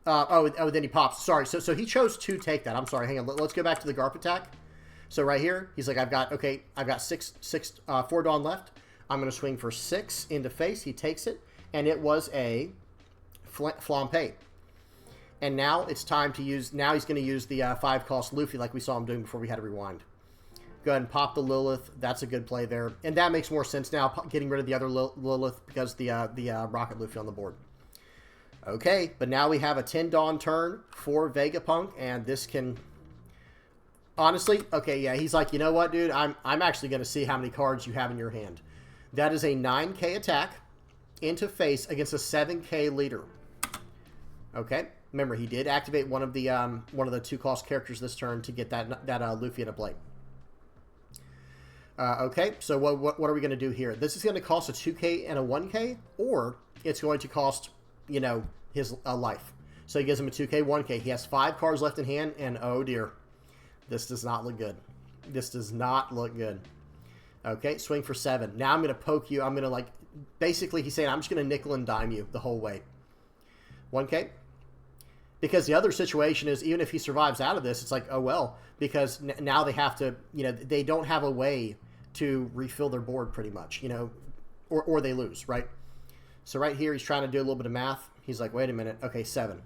Then he pops. Sorry, so he chose to take that. I'm sorry. Hang on. Let's go back to the Garp attack. So right here, he's like, I've got 4 Dawn left. I'm going to swing for 6 into face. He takes it, and it was a Flampe. And now it's time to use. Now he's going to use the 5-cost Luffy like we saw him doing before we had to rewind. Go ahead and pop the Lilith. That's a good play there, and that makes more sense now. Getting rid of the other Lilith because the Rocket Luffy on the board. Okay, but now we have a 10 Dawn turn for Vegapunk, and this can... Honestly, okay, yeah, he's like, you know what, dude? I'm actually going to see how many cards you have in your hand. That is a 9K attack into face against a 7K leader. Okay, remember, he did activate one of the 2-cost characters this turn to get that Luffy into play. Okay, so what are we going to do here? This is going to cost a 2K and a 1K, or it's going to cost... you know, his life. So he gives him a 2K, 1K. He has 5 cards left in hand, and oh dear. This does not look good. This does not look good. Okay, swing for 7. Now I'm going to poke you. I'm going to, like, basically he's saying, I'm just going to nickel and dime you the whole way. 1K. Because the other situation is, even if he survives out of this, it's like, oh well. Because now they have to, you know, they don't have a way to refill their board pretty much, you know, or they lose, right? So right here, he's trying to do a little bit of math. He's like, wait a minute. Okay, 7.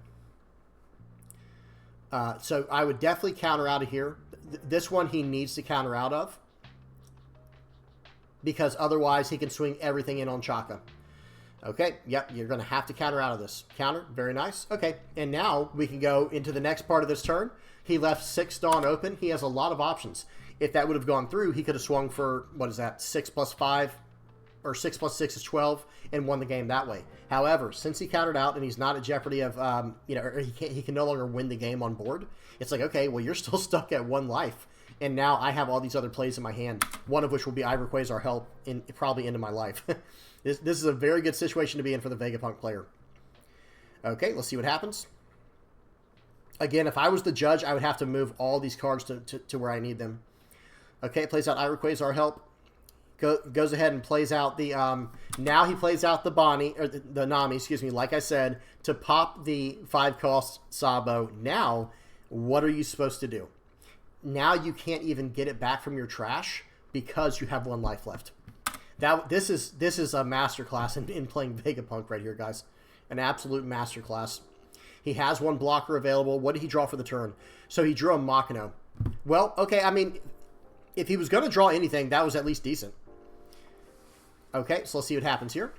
So I would definitely counter out of here. This one he needs to counter out of. Because otherwise he can swing everything in on Chaka. Okay, yep, you're going to have to counter out of this. Counter, very nice. Okay, and now we can go into the next part of this turn. He left 6 Dawn open. He has a lot of options. If that would have gone through, he could have swung for, what is that, 6 plus 5? Or 6 plus 6 is 12, and won the game that way. However, since he countered out and he's not at jeopardy of, you know, or he can no longer win the game on board, it's like, okay, well, you're still stuck at 1 life. And now I have all these other plays in my hand, one of which will be Quasar help probably into my life. This is a very good situation to be in for the Vegapunk player. Okay, let's see what happens. Again, if I was the judge, I would have to move all these cards to where I need them. Okay, plays out Quasar help. Goes ahead and plays out the, now he plays out the Bonnie, or the Nami, excuse me, like I said, to pop the 5-cost Sabo. Now, what are you supposed to do? Now you can't even get it back from your trash because you have 1 life left. This is a masterclass in playing Vegapunk right here, guys. An absolute masterclass. He has 1 blocker available. What did he draw for the turn? So he drew a Makino. Well, okay, I mean, if he was going to draw anything, that was at least decent. Okay, so let's see what happens here.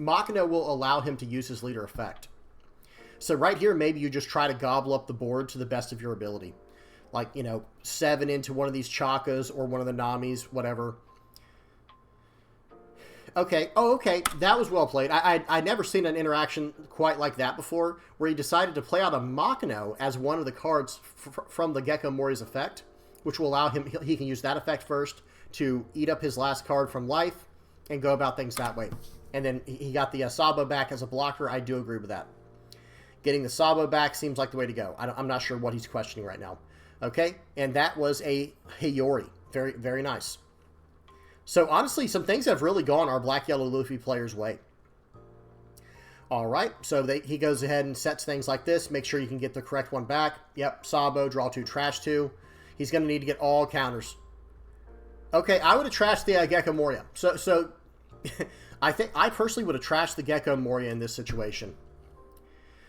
Makino will allow him to use his leader effect. So right here, maybe you just try to gobble up the board to the best of your ability. Like, you know, 7 into one of these Chakas or one of the Namis, whatever. Okay, oh, okay, that was well played. I'd never seen an interaction quite like that before, where he decided to play out a Makino as one of the cards from the Gecko Mori's effect, which will allow him, he can use that effect first to eat up his last card from life and go about things that way. And then he got the Sabo back as a blocker. I do agree with that. Getting the Sabo back seems like the way to go. I'm not sure what he's questioning right now. Okay, and that was a Hiyori. Very, very nice. So, honestly, some things have really gone our Black-Yellow Luffy player's way. All right, so he goes ahead and sets things like this. Make sure you can get the correct one back. Yep, Sabo, draw 2, trash 2. He's going to need to get all counters. Okay, I would have trashed the Gecko Moria. So I think I personally would have trashed the Gecko Moria in this situation.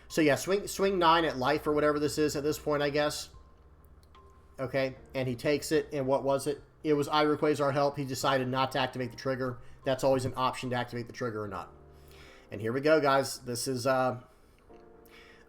So, yeah, swing 9 at life or whatever this is at this point, I guess. Okay, and he takes it, and what was it? It was I Rayquaza help. He decided not to activate the trigger. That's always an option to activate the trigger or not. And here we go, guys. This is,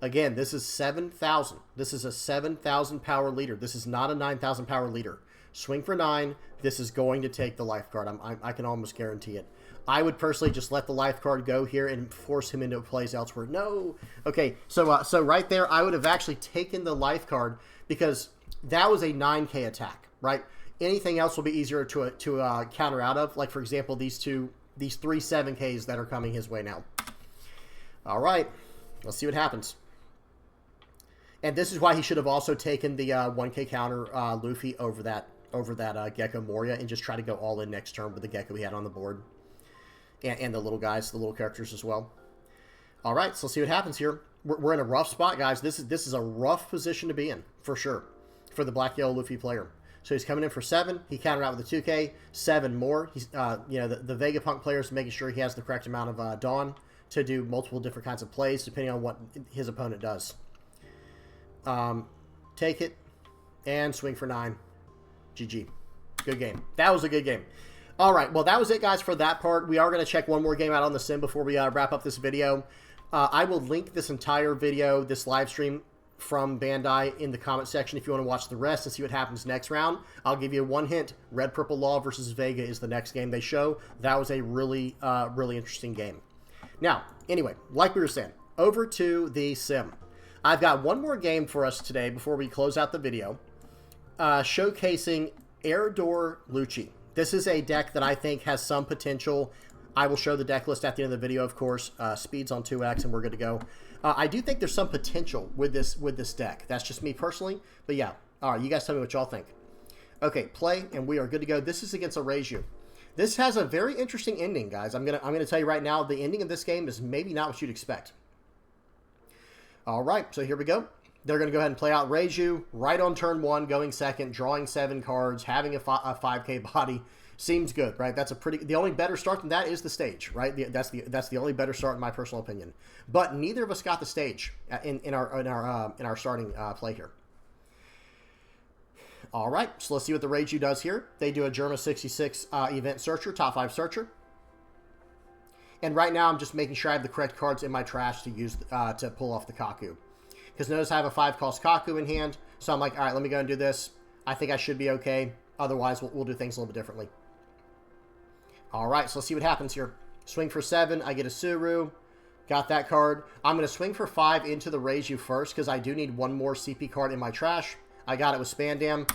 again, this is 7,000. This is a 7,000 power leader. This is not a 9,000 power leader. Swing for 9. This is going to take the life card. I can almost guarantee it. I would personally just let the life card go here and force him into plays elsewhere. No. Okay, so right there, I would have actually taken the life card because that was a 9K attack, right? Anything else will be easier to counter out of. Like, for example, these 3 7Ks that are coming his way now. All right, let's see what happens. And this is why he should have also taken the 1K counter Luffy over that Gecko Moria and just try to go all in next turn with the Gecko he had on the board. And the little guys, the little characters as well. All right, so let's see what happens here. We're in a rough spot, guys. This is a rough position to be in, for sure, for the Black-Yellow Luffy player. So he's coming in for 7. He countered out with a 2K, 7 more. He's, you know, the Vegapunk player is making sure he has the correct amount of Dawn to do multiple different kinds of plays, depending on what his opponent does. Take it, and swing for 9. GG. Good game. That was a good game. All right, well, that was it, guys, for that part. We are going to check one more game out on the sim before we wrap up this video. I will link this entire video, this live stream, from Bandai in the comment section if you want to watch the rest and see what happens next round. I'll give you one hint. Red Purple Law versus Vega is the next game they show. That was a really, really interesting game. Now, anyway, like we were saying, over to the sim. I've got one more game for us today before we close out the video, showcasing Erdor Lucci. This is a deck that I think has some potential. I will show the deck list at the end of the video, of course. Speed's on 2x, and we're good to go. I do think there's some potential with this deck. That's just me personally. But yeah, all right, you guys tell me what y'all think. Okay, play, and we are good to go. This is against a Reiju. This has a very interesting ending, guys. I'm gonna tell you right now, the ending of this game is maybe not what you'd expect. All right, so here we go. They're going to go ahead and play out Reiju right on turn 1, going second, drawing 7 cards, having a 5K body. Seems good, right? That's a pretty. The only better start than that is the stage, right? That's the only better start in my personal opinion. But neither of us got the stage in our starting play here. All right, so let's see what the Reiju does here. They do a Germa 66 event searcher, top 5 searcher. And right now, I'm just making sure I have the correct cards in my trash to use to pull off the Kaku. Because notice I have a 5-cost Kaku in hand. So I'm like, all right, let me go and do this. I think I should be okay. Otherwise, we'll do things a little bit differently. All right, so let's see what happens here. Swing for 7. I get a Suru. Got that card. I'm going to swing for 5 into the Reiju first because I do need one more CP card in my trash. I got it with Spandam.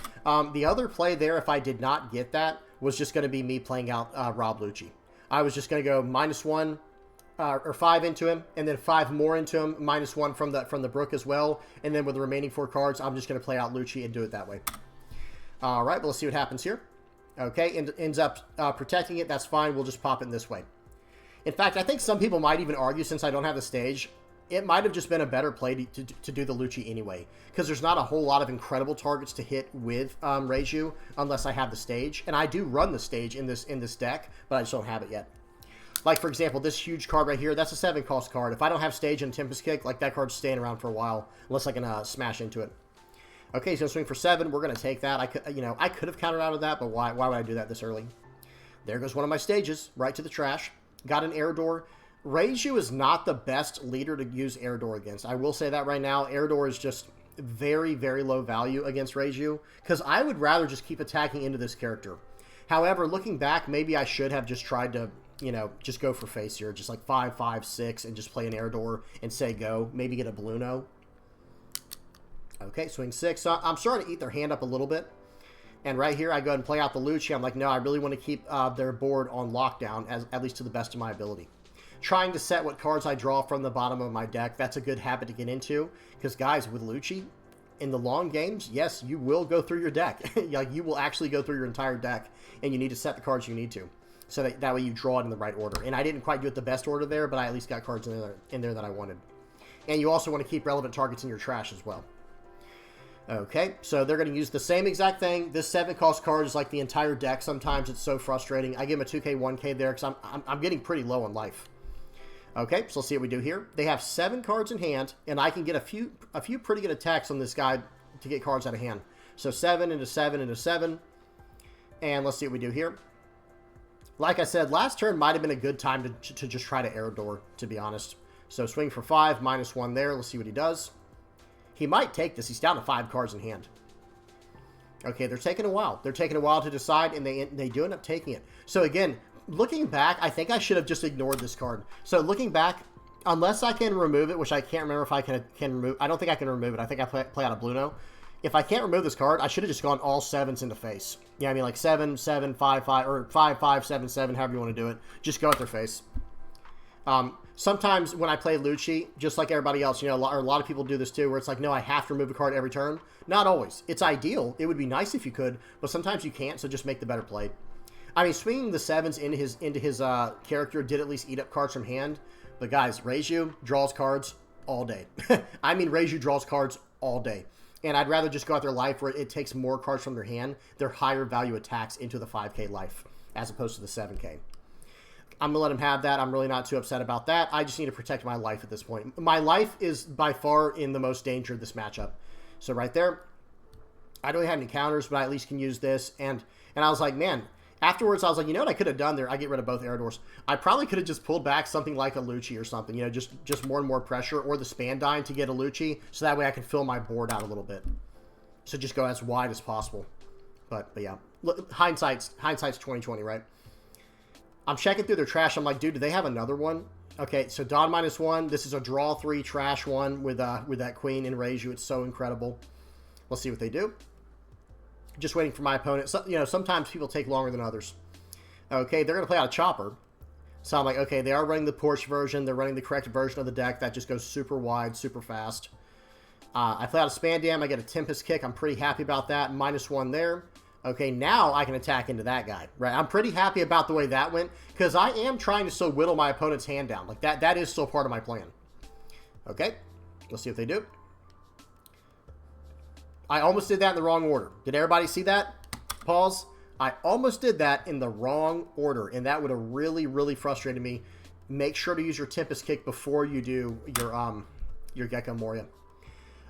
The other play there, if I did not get that, was just going to be me playing out Rob Lucci. I was just going to go -1 or 5 into him, and then 5 more into him, -1 from the Brook as well. And then with the remaining 4 cards, I'm just going to play out Lucci and do it that way. All right, but let's see what happens here. Okay, ends up protecting it. That's fine. We'll just pop it in this way. In fact, I think some people might even argue, since I don't have the stage, it might have just been a better play to do the Lucci anyway, because there's not a whole lot of incredible targets to hit with Reiju unless I have the stage, and I do run the stage in this deck, but I just don't have it yet. Like, for example, this huge card right here, that's a 7-cost card. If I don't have stage and Tempest Kick, like, that card's staying around for a while, unless I can smash into it. Okay, he's going to swing for 7. We're going to take that. I could have countered out of that, but why would I do that this early? There goes one of my stages, right to the trash. Got an air door. Reiju is not the best leader to use air door against. I will say that right now. Air door is just very, very low value against Reiju, because I would rather just keep attacking into this character. However, looking back, maybe I should have just tried to, just go for face here. Just like 5, 5, 6, and just play an air door and say go. Maybe get a Bluno. Okay, swing 6. So I'm starting to eat their hand up a little bit. And right here, I go ahead and play out the Lucci. I'm like, no, I really want to keep their board on lockdown, at least to the best of my ability. Trying to set what cards I draw from the bottom of my deck. That's a good habit to get into. Because, guys, with Lucci, in the long games, yes, you will go through your deck. Like, you will actually go through your entire deck. And you need to set the cards you need to. So that way you draw it in the right order. And I didn't quite do it the best order there, but I at least got cards in there that I wanted. And you also want to keep relevant targets in your trash as well. Okay, so they're going to use the same exact thing. This 7-cost card is like the entire deck. Sometimes it's so frustrating. I give them a 2K, 1K there because I'm getting pretty low on life. Okay, so let's see what we do here. They have 7 cards in hand, and I can get a few pretty good attacks on this guy to get cards out of hand. So 7 into 7 into 7. And let's see what we do here. Like I said, last turn might have been a good time to just try to air door, to be honest. So swing for 5, -1 there. Let's see what he does. He might take this. He's down to 5 cards in hand. Okay, they're taking a while. They're taking a while to decide, and they do end up taking it. So again, looking back, I think I should have just ignored this card. So looking back, unless I can remove it, which I can't remember if I can remove. I don't think I can remove it. I think I play out a Bluno. If I can't remove this card, I should have just gone all 7s into face. Yeah, I mean like 7, 7, 5, 5, or 5, 5, 7, 7, however you want to do it. Just go at their face. Sometimes when I play Lucci, just like everybody else, a lot of people do this too, where it's like, no, I have to remove a card every turn. Not always. It's ideal. It would be nice if you could, but sometimes you can't, so just make the better play. I mean, swinging the 7s into his character did at least eat up cards from hand, but guys, Reiju draws cards all day. I mean, Reiju draws cards all day. And I'd rather just go out their life where it takes more cards from their hand, their higher value attacks into the 5K life, as opposed to the 7K. I'm going to let him have that. I'm really not too upset about that. I just need to protect my life at this point. My life is by far in the most danger of this matchup. So right there, I don't have any counters, but I at least can use this. And I was like, man, afterwards I was like, you know what I could have done there? I get rid of both air doors. I probably could have just pulled back something like a Lucci or something, just more and more pressure, or the Spandine to get a Lucci, so that way I can fill my board out a little bit. So just go as wide as possible. But yeah, look, hindsight's 20/20, right? I'm checking through their trash. I'm like, dude, do they have another one? Okay, so Don -1. This is a draw 3 trash one with that Queen and Reiju. It's so incredible. Let's see what they do. Just waiting for my opponent. So, sometimes people take longer than others. Okay, they're going to play out a Chopper. So I'm like, okay, they are running the Porsche version. They're running the correct version of the deck. That just goes super wide, super fast. I play out a Spandam. I get a Tempest Kick. I'm pretty happy about that. -1 there. Okay, now I can attack into that guy, right? I'm pretty happy about the way that went, because I am trying to still whittle my opponent's hand down. Like, that is still part of my plan. Okay, let's see what they do. I almost did that in the wrong order. Did everybody see that? Pause. I almost did that in the wrong order, and that would have really, really frustrated me. Make sure to use your Tempest Kick before you do your Gecko Moria.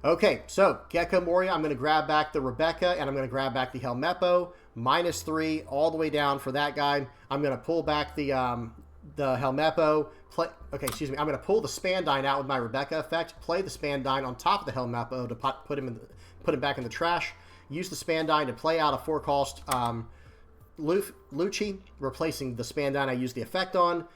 Okay, so Gecko Moria, I'm going to grab back the Rebecca, and I'm going to grab back the Helmeppo, -3, all the way down for that guy. I'm going to pull back the Helmeppo. I'm going to pull the Spandine out with my Rebecca effect, play the Spandine on top of the Helmeppo to put him back in the trash, use the Spandine to play out a 4-cost Lucci, replacing the Spandine I used the effect on,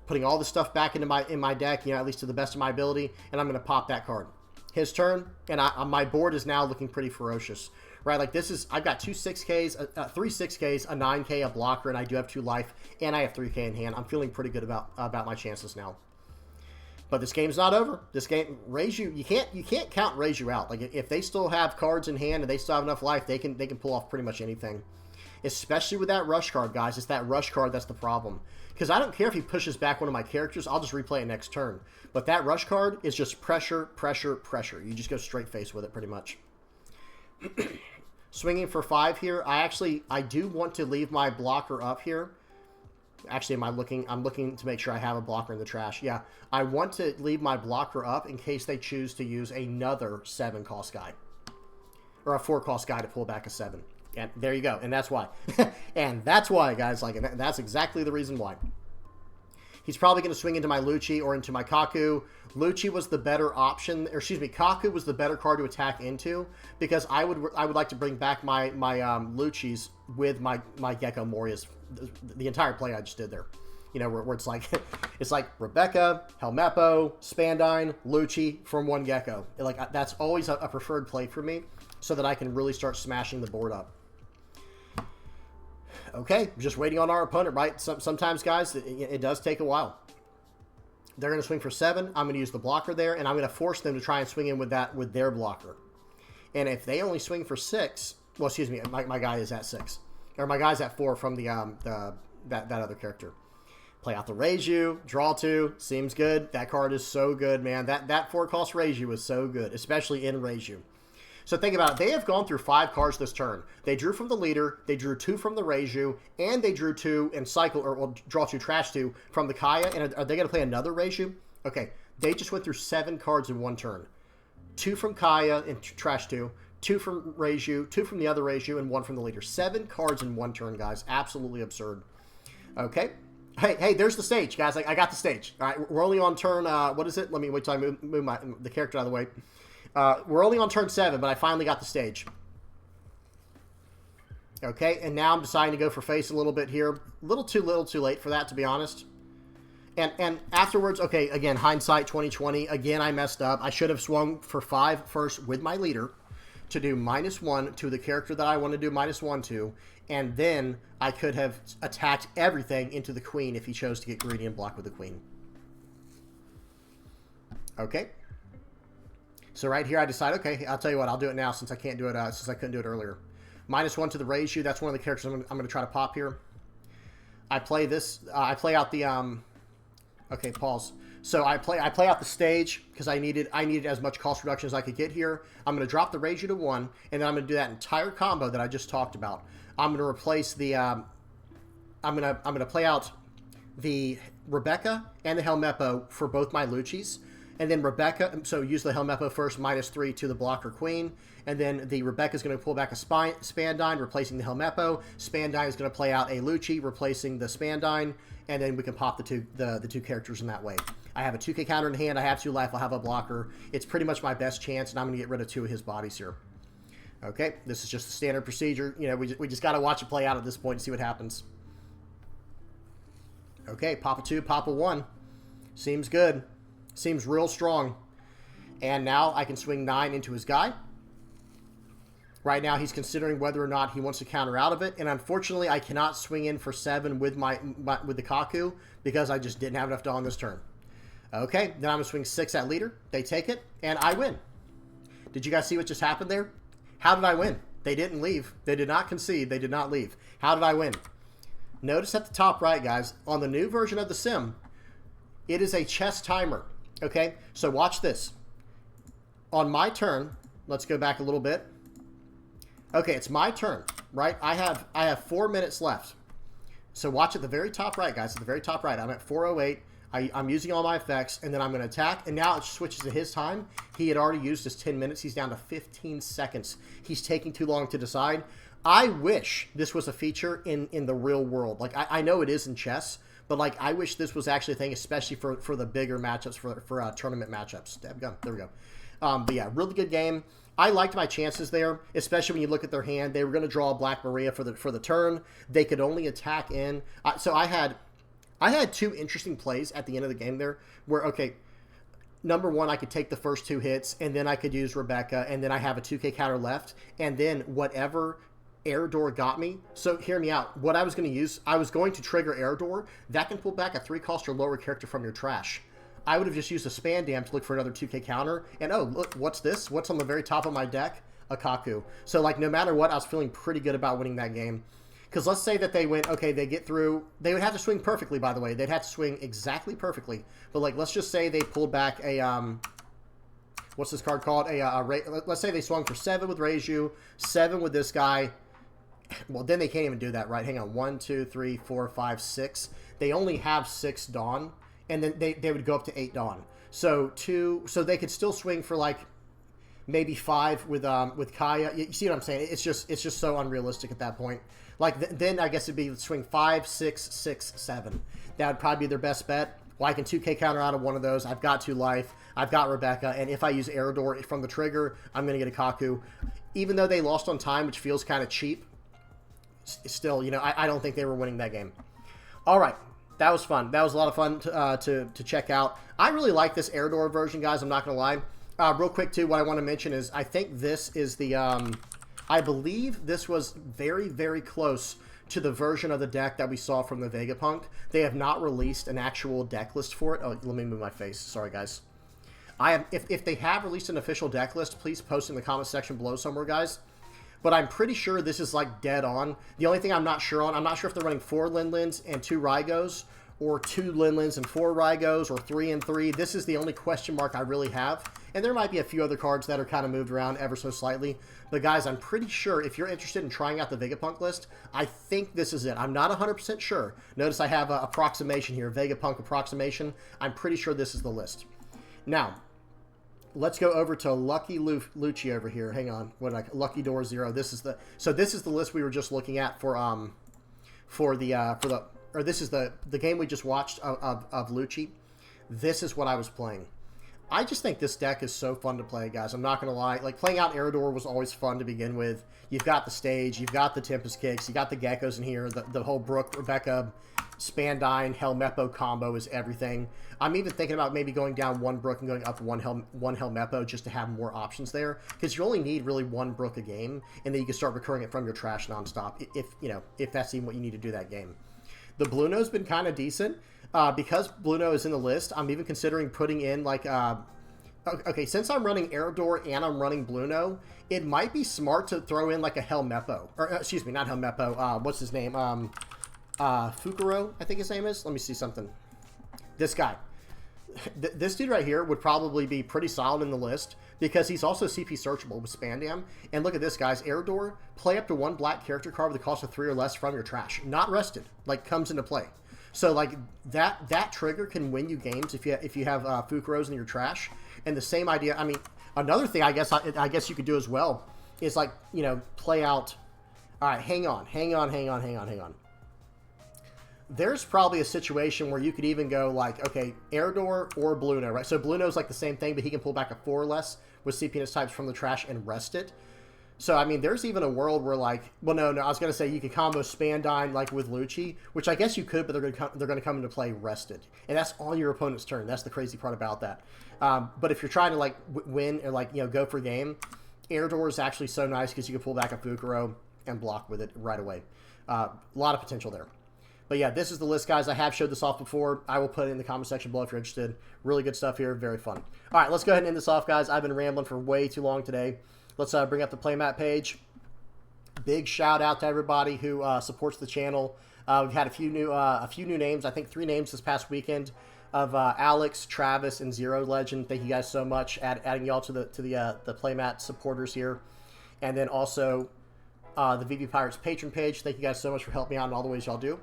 putting all the stuff back into my deck, at least to the best of my ability, and I'm going to pop that card. His turn, and my board is now looking pretty ferocious, right? Like I've got 2 6Ks, 3 6Ks, a 9K, a blocker, and I do have 2 life, and I have 3K in hand. I'm feeling pretty good about my chances now. But this game's not over. This game, Reiju, you can't count Reiju out. Like if they still have cards in hand and they still have enough life, they can pull off pretty much anything. Especially with that rush card, guys. It's that rush card that's the problem. Because I don't care if he pushes back one of my characters. I'll just replay it next turn. But that rush card is just pressure, pressure, pressure. You just go straight face with it pretty much. Swinging for 5 here. I do want to leave my blocker up here. Actually, I'm looking to make sure I have a blocker in the trash. Yeah, I want to leave my blocker up in case they choose to use another 7-cost guy. or a 4-cost guy to pull back a 7. And there you go. And that's why. And that's why, guys. Like, and that's exactly the reason why. He's probably going to swing into my Lucci or into my Kaku. Lucci was the better option, or excuse me, Kaku was the better card to attack into, because I would like to bring back my Luccis with my Gecko Morias, the entire play I just did there. You know, where it's like Rebecca, Helmeppo, Spandine, Lucci from one Gecko. Like, that's always a preferred play for me, so that I can really start smashing the board up. Okay, just waiting on our opponent, right? Sometimes, guys, it does take a while. They're going to swing for 7. I'm going to use the blocker there, and I'm going to force them to try and swing in with their blocker. And if they only swing for 6, well, excuse me, my guy is at 6, or my guy's at 4 from that other character. Play out the Reiju, draw 2, seems good. That card is so good, man. That 4-cost Reiju is so good, especially in Reiju. So think about it. They have gone through 5 cards this turn. They drew from the leader, they drew 2 from the Reiju, and they drew 2 and cycle, or well, draw 2, trash 2 from the Kaya. And are they going to play another Reiju? Okay, they just went through 7 cards in one turn. 2 from Kaya and trash 2, 2 from Reiju, 2 from the other Reiju, and 1 from the leader. 7 cards in one turn, guys. Absolutely absurd. Okay. Hey, there's the stage, guys. I got the stage. All right, we're only on turn, what is it? Let me wait till I move the character out of the way. We're only on turn 7, but I finally got the stage. Okay, and now I'm deciding to go for face a little bit here. A little too late for that, to be honest. And afterwards, okay, again, hindsight 2020. Again, I messed up. I should have swung for 5 first with my leader to do -1 to the character that I want to do -1 to. And then I could have attacked everything into the queen if he chose to get greedy and block with the queen. Okay. So right here, I decide, okay, I'll tell you what, I'll do it now since I can't do it, since I couldn't do it earlier. -1 to the Reiju. That's one of the characters I'm going to try to pop here. I play this. I play out the. Okay, pause. So I play out the stage because I needed as much cost reduction as I could get here. I'm going to drop the Reiju to 1, and then I'm going to do that entire combo that I just talked about. I'm going to replace the. I'm going to play out the Rebecca and the Helmeppo for both my Luccis. And then Rebecca, so use the Helmeppo first, -3 to the blocker queen. And then the Rebecca is going to pull back a Spandine, replacing the Helmeppo. Spandine is going to play out a Lucci, replacing the Spandine. And then we can pop the two characters in that way. I have a 2K counter in hand. I have 2 life. I'll have a blocker. It's pretty much my best chance, and I'm going to get rid of 2 of his bodies here. Okay, this is just a standard procedure. You know, we just got to watch it play out at this point and see what happens. Okay, pop a 2, pop a 1. Seems good. Seems real strong. And now I can swing 9 into his guy. Right now he's considering whether or not he wants to counter out of it. And unfortunately, I cannot swing in for 7 with with the Kaku because I just didn't have enough draw on this turn. Okay, then I'm going to swing 6 at leader. They take it, and I win. Did you guys see what just happened there? How did I win? They didn't leave. They did not concede. They did not leave. How did I win? Notice at the top right, guys, on the new version of the sim, it is a chess timer. Okay, so watch this. On my turn, let's go back a little bit. Okay, it's my turn, right? I have 4 minutes left. So watch at the very top right, guys. At the very top right, I'm at 4:08. I'm using all my effects, and then I'm going to attack. And now it switches to his time. He had already used his 10 minutes. He's down to 15 seconds. He's taking too long to decide. I wish this was a feature in the real world. Like, I know it is in chess, but, like, I wish this was actually a thing, especially for the bigger matchups, for tournament matchups. There we go. But, yeah, really good game. I liked my chances there, especially when you look at their hand. They were going to draw a Black Maria for the turn. They could only attack in. So I had 2 interesting plays at the end of the game there where, okay, number 1, I could take the first 2 hits, and then I could use Rebecca, and then I have a 2K counter left, and then whatever air door got me. So hear me out. What I was going to use, I was going to trigger air door. That can pull back a 3-cost or lower character from your trash. I would have just used a Spandam to look for another 2K counter. And, oh, look, what's this? What's on the very top of my deck? A Kaku. So, like, no matter what, I was feeling pretty good about winning that game. Because let's say that they went, okay, they get through. They would have to swing perfectly, by the way. They'd have to swing exactly perfectly. But, like, let's just say they pulled back a, what's this card called? Let's say they swung for 7 with Reiju, 7 with this guy. Well, then they can't even do that, right? Hang on. 1, 2, 3, 4, 5, 6. They only have 6 Dawn. And then they would go up to 8 Dawn. So they could still swing for, like, maybe 5 with Kaya. You see what I'm saying? It's just so unrealistic at that point. Like, then I guess it'd be swing 5, 6, 6, 7. That would probably be their best bet. Well, I can 2K counter out of one of those. I've got 2 life. I've got Rebecca. And if I use Eridor from the trigger, I'm going to get a Kaku. Even though they lost on time, which feels kind of cheap, still, you know, I don't think they were winning that game. All right. That was fun. That was a lot of fun to check out. I really like this Eridor version, guys. I'm not going to lie. Real quick, too, what I want to mention is I think this is the... I believe this was very, very close to the version of the deck that we saw from the Vegapunk. They have not released an actual deck list for it. Oh, let me move my face. Sorry, guys. If they have released an official deck list, please post in the comment section below somewhere, guys. But I'm pretty sure this is, like, dead on. The only thing I'm not sure on, I'm not sure if they're running 4 Linlins and 2 Raigos, or 2 Linlins and 4 Raigos, or 3 and 3. This is the only question mark I really have. And there might be a few other cards that are kind of moved around ever so slightly. But guys, I'm pretty sure if you're interested in trying out the Vegapunk list, I think this is it. I'm not 100% sure. Notice I have an approximation here, Vegapunk approximation. I'm pretty sure this is the list. Now, let's go over to Lucky Lucci over here. Hang on. Lucky Door 0. This is the list we were just looking at this is the game we just watched of Lucci. This is what I was playing. I just think this deck is so fun to play, guys. I'm not going to lie. Like, playing out Eridor was always fun to begin with. You've got the stage. You've got the Tempest Kicks. You got the Geckos in here. The whole Brooke, Rebecca, Spandine, Helmeppo combo is everything. I'm even thinking about maybe going down 1 Brooke and going up 1 Helmeppo just to have more options there. Because you only need really 1 Brooke a game, and then you can start recurring it from your trash nonstop if that's even what you need to do that game. The Blue No's been kind of decent. Because Blue No is in the list, I'm even considering putting in, like, okay, since I'm running Eridor and I'm running Blue No, it might be smart to throw in, like, a Helmeppo. Or, excuse me, not Helmeppo. What's his name? Fukuro, I think his name is. Let me see something. This guy. This dude right here would probably be pretty solid in the list because he's also CP searchable with Spandam. And look at this, guys. Eridor, play up to 1 black character card with a cost of 3 or less from your trash. Not rested. Like, comes into play. So, like, that trigger can win you games if you have Fukuros in your trash. And the same idea, I mean, another thing I guess you could do as well is, like, you know, play out. All right, hang on. There's probably a situation where you could even go, like, okay, Eridor or Blue No, right? So Blue No's like the same thing, but he can pull back a 4 or less with CP and his types from the trash and rest it. So, I mean, there's even a world where, like, well, no, I was going to say you could combo Spandine, like, with Lucci, which I guess you could, but they're going to come into play rested. And that's on your opponent's turn. That's the crazy part about that. But if you're trying to, like, win or, like, you know, go for game, Eridor is actually so nice because you can pull back a Fukuro and block with it right away. A lot of potential there. But, yeah, this is the list, guys. I have showed this off before. I will put it in the comment section below if you're interested. Really good stuff here. Very fun. All right, let's go ahead and end this off, guys. I've been rambling for way too long today. Let's bring up the playmat page. Big shout out to everybody who supports the channel. We've had a few new names. I think 3 names this past weekend of Alex, Travis, and Zero Legend. Thank you guys so much. Adding y'all to the playmat supporters here, and then also the VV Pirates patron page. Thank you guys so much for helping me out in all the ways y'all do.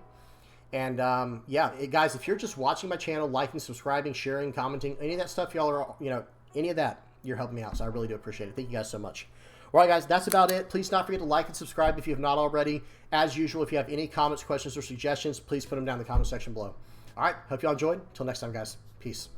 And yeah, guys, if you're just watching my channel, liking, subscribing, sharing, commenting, any of that stuff, y'all are, you know, any of that, you're helping me out, so I really do appreciate it. Thank you guys so much. All right, guys, that's about it. Please not forget to like and subscribe if you have not already. As usual, if you have any comments, questions, or suggestions, please put them down in the comment section below. All right, hope y'all enjoyed. Until next time, guys. Peace.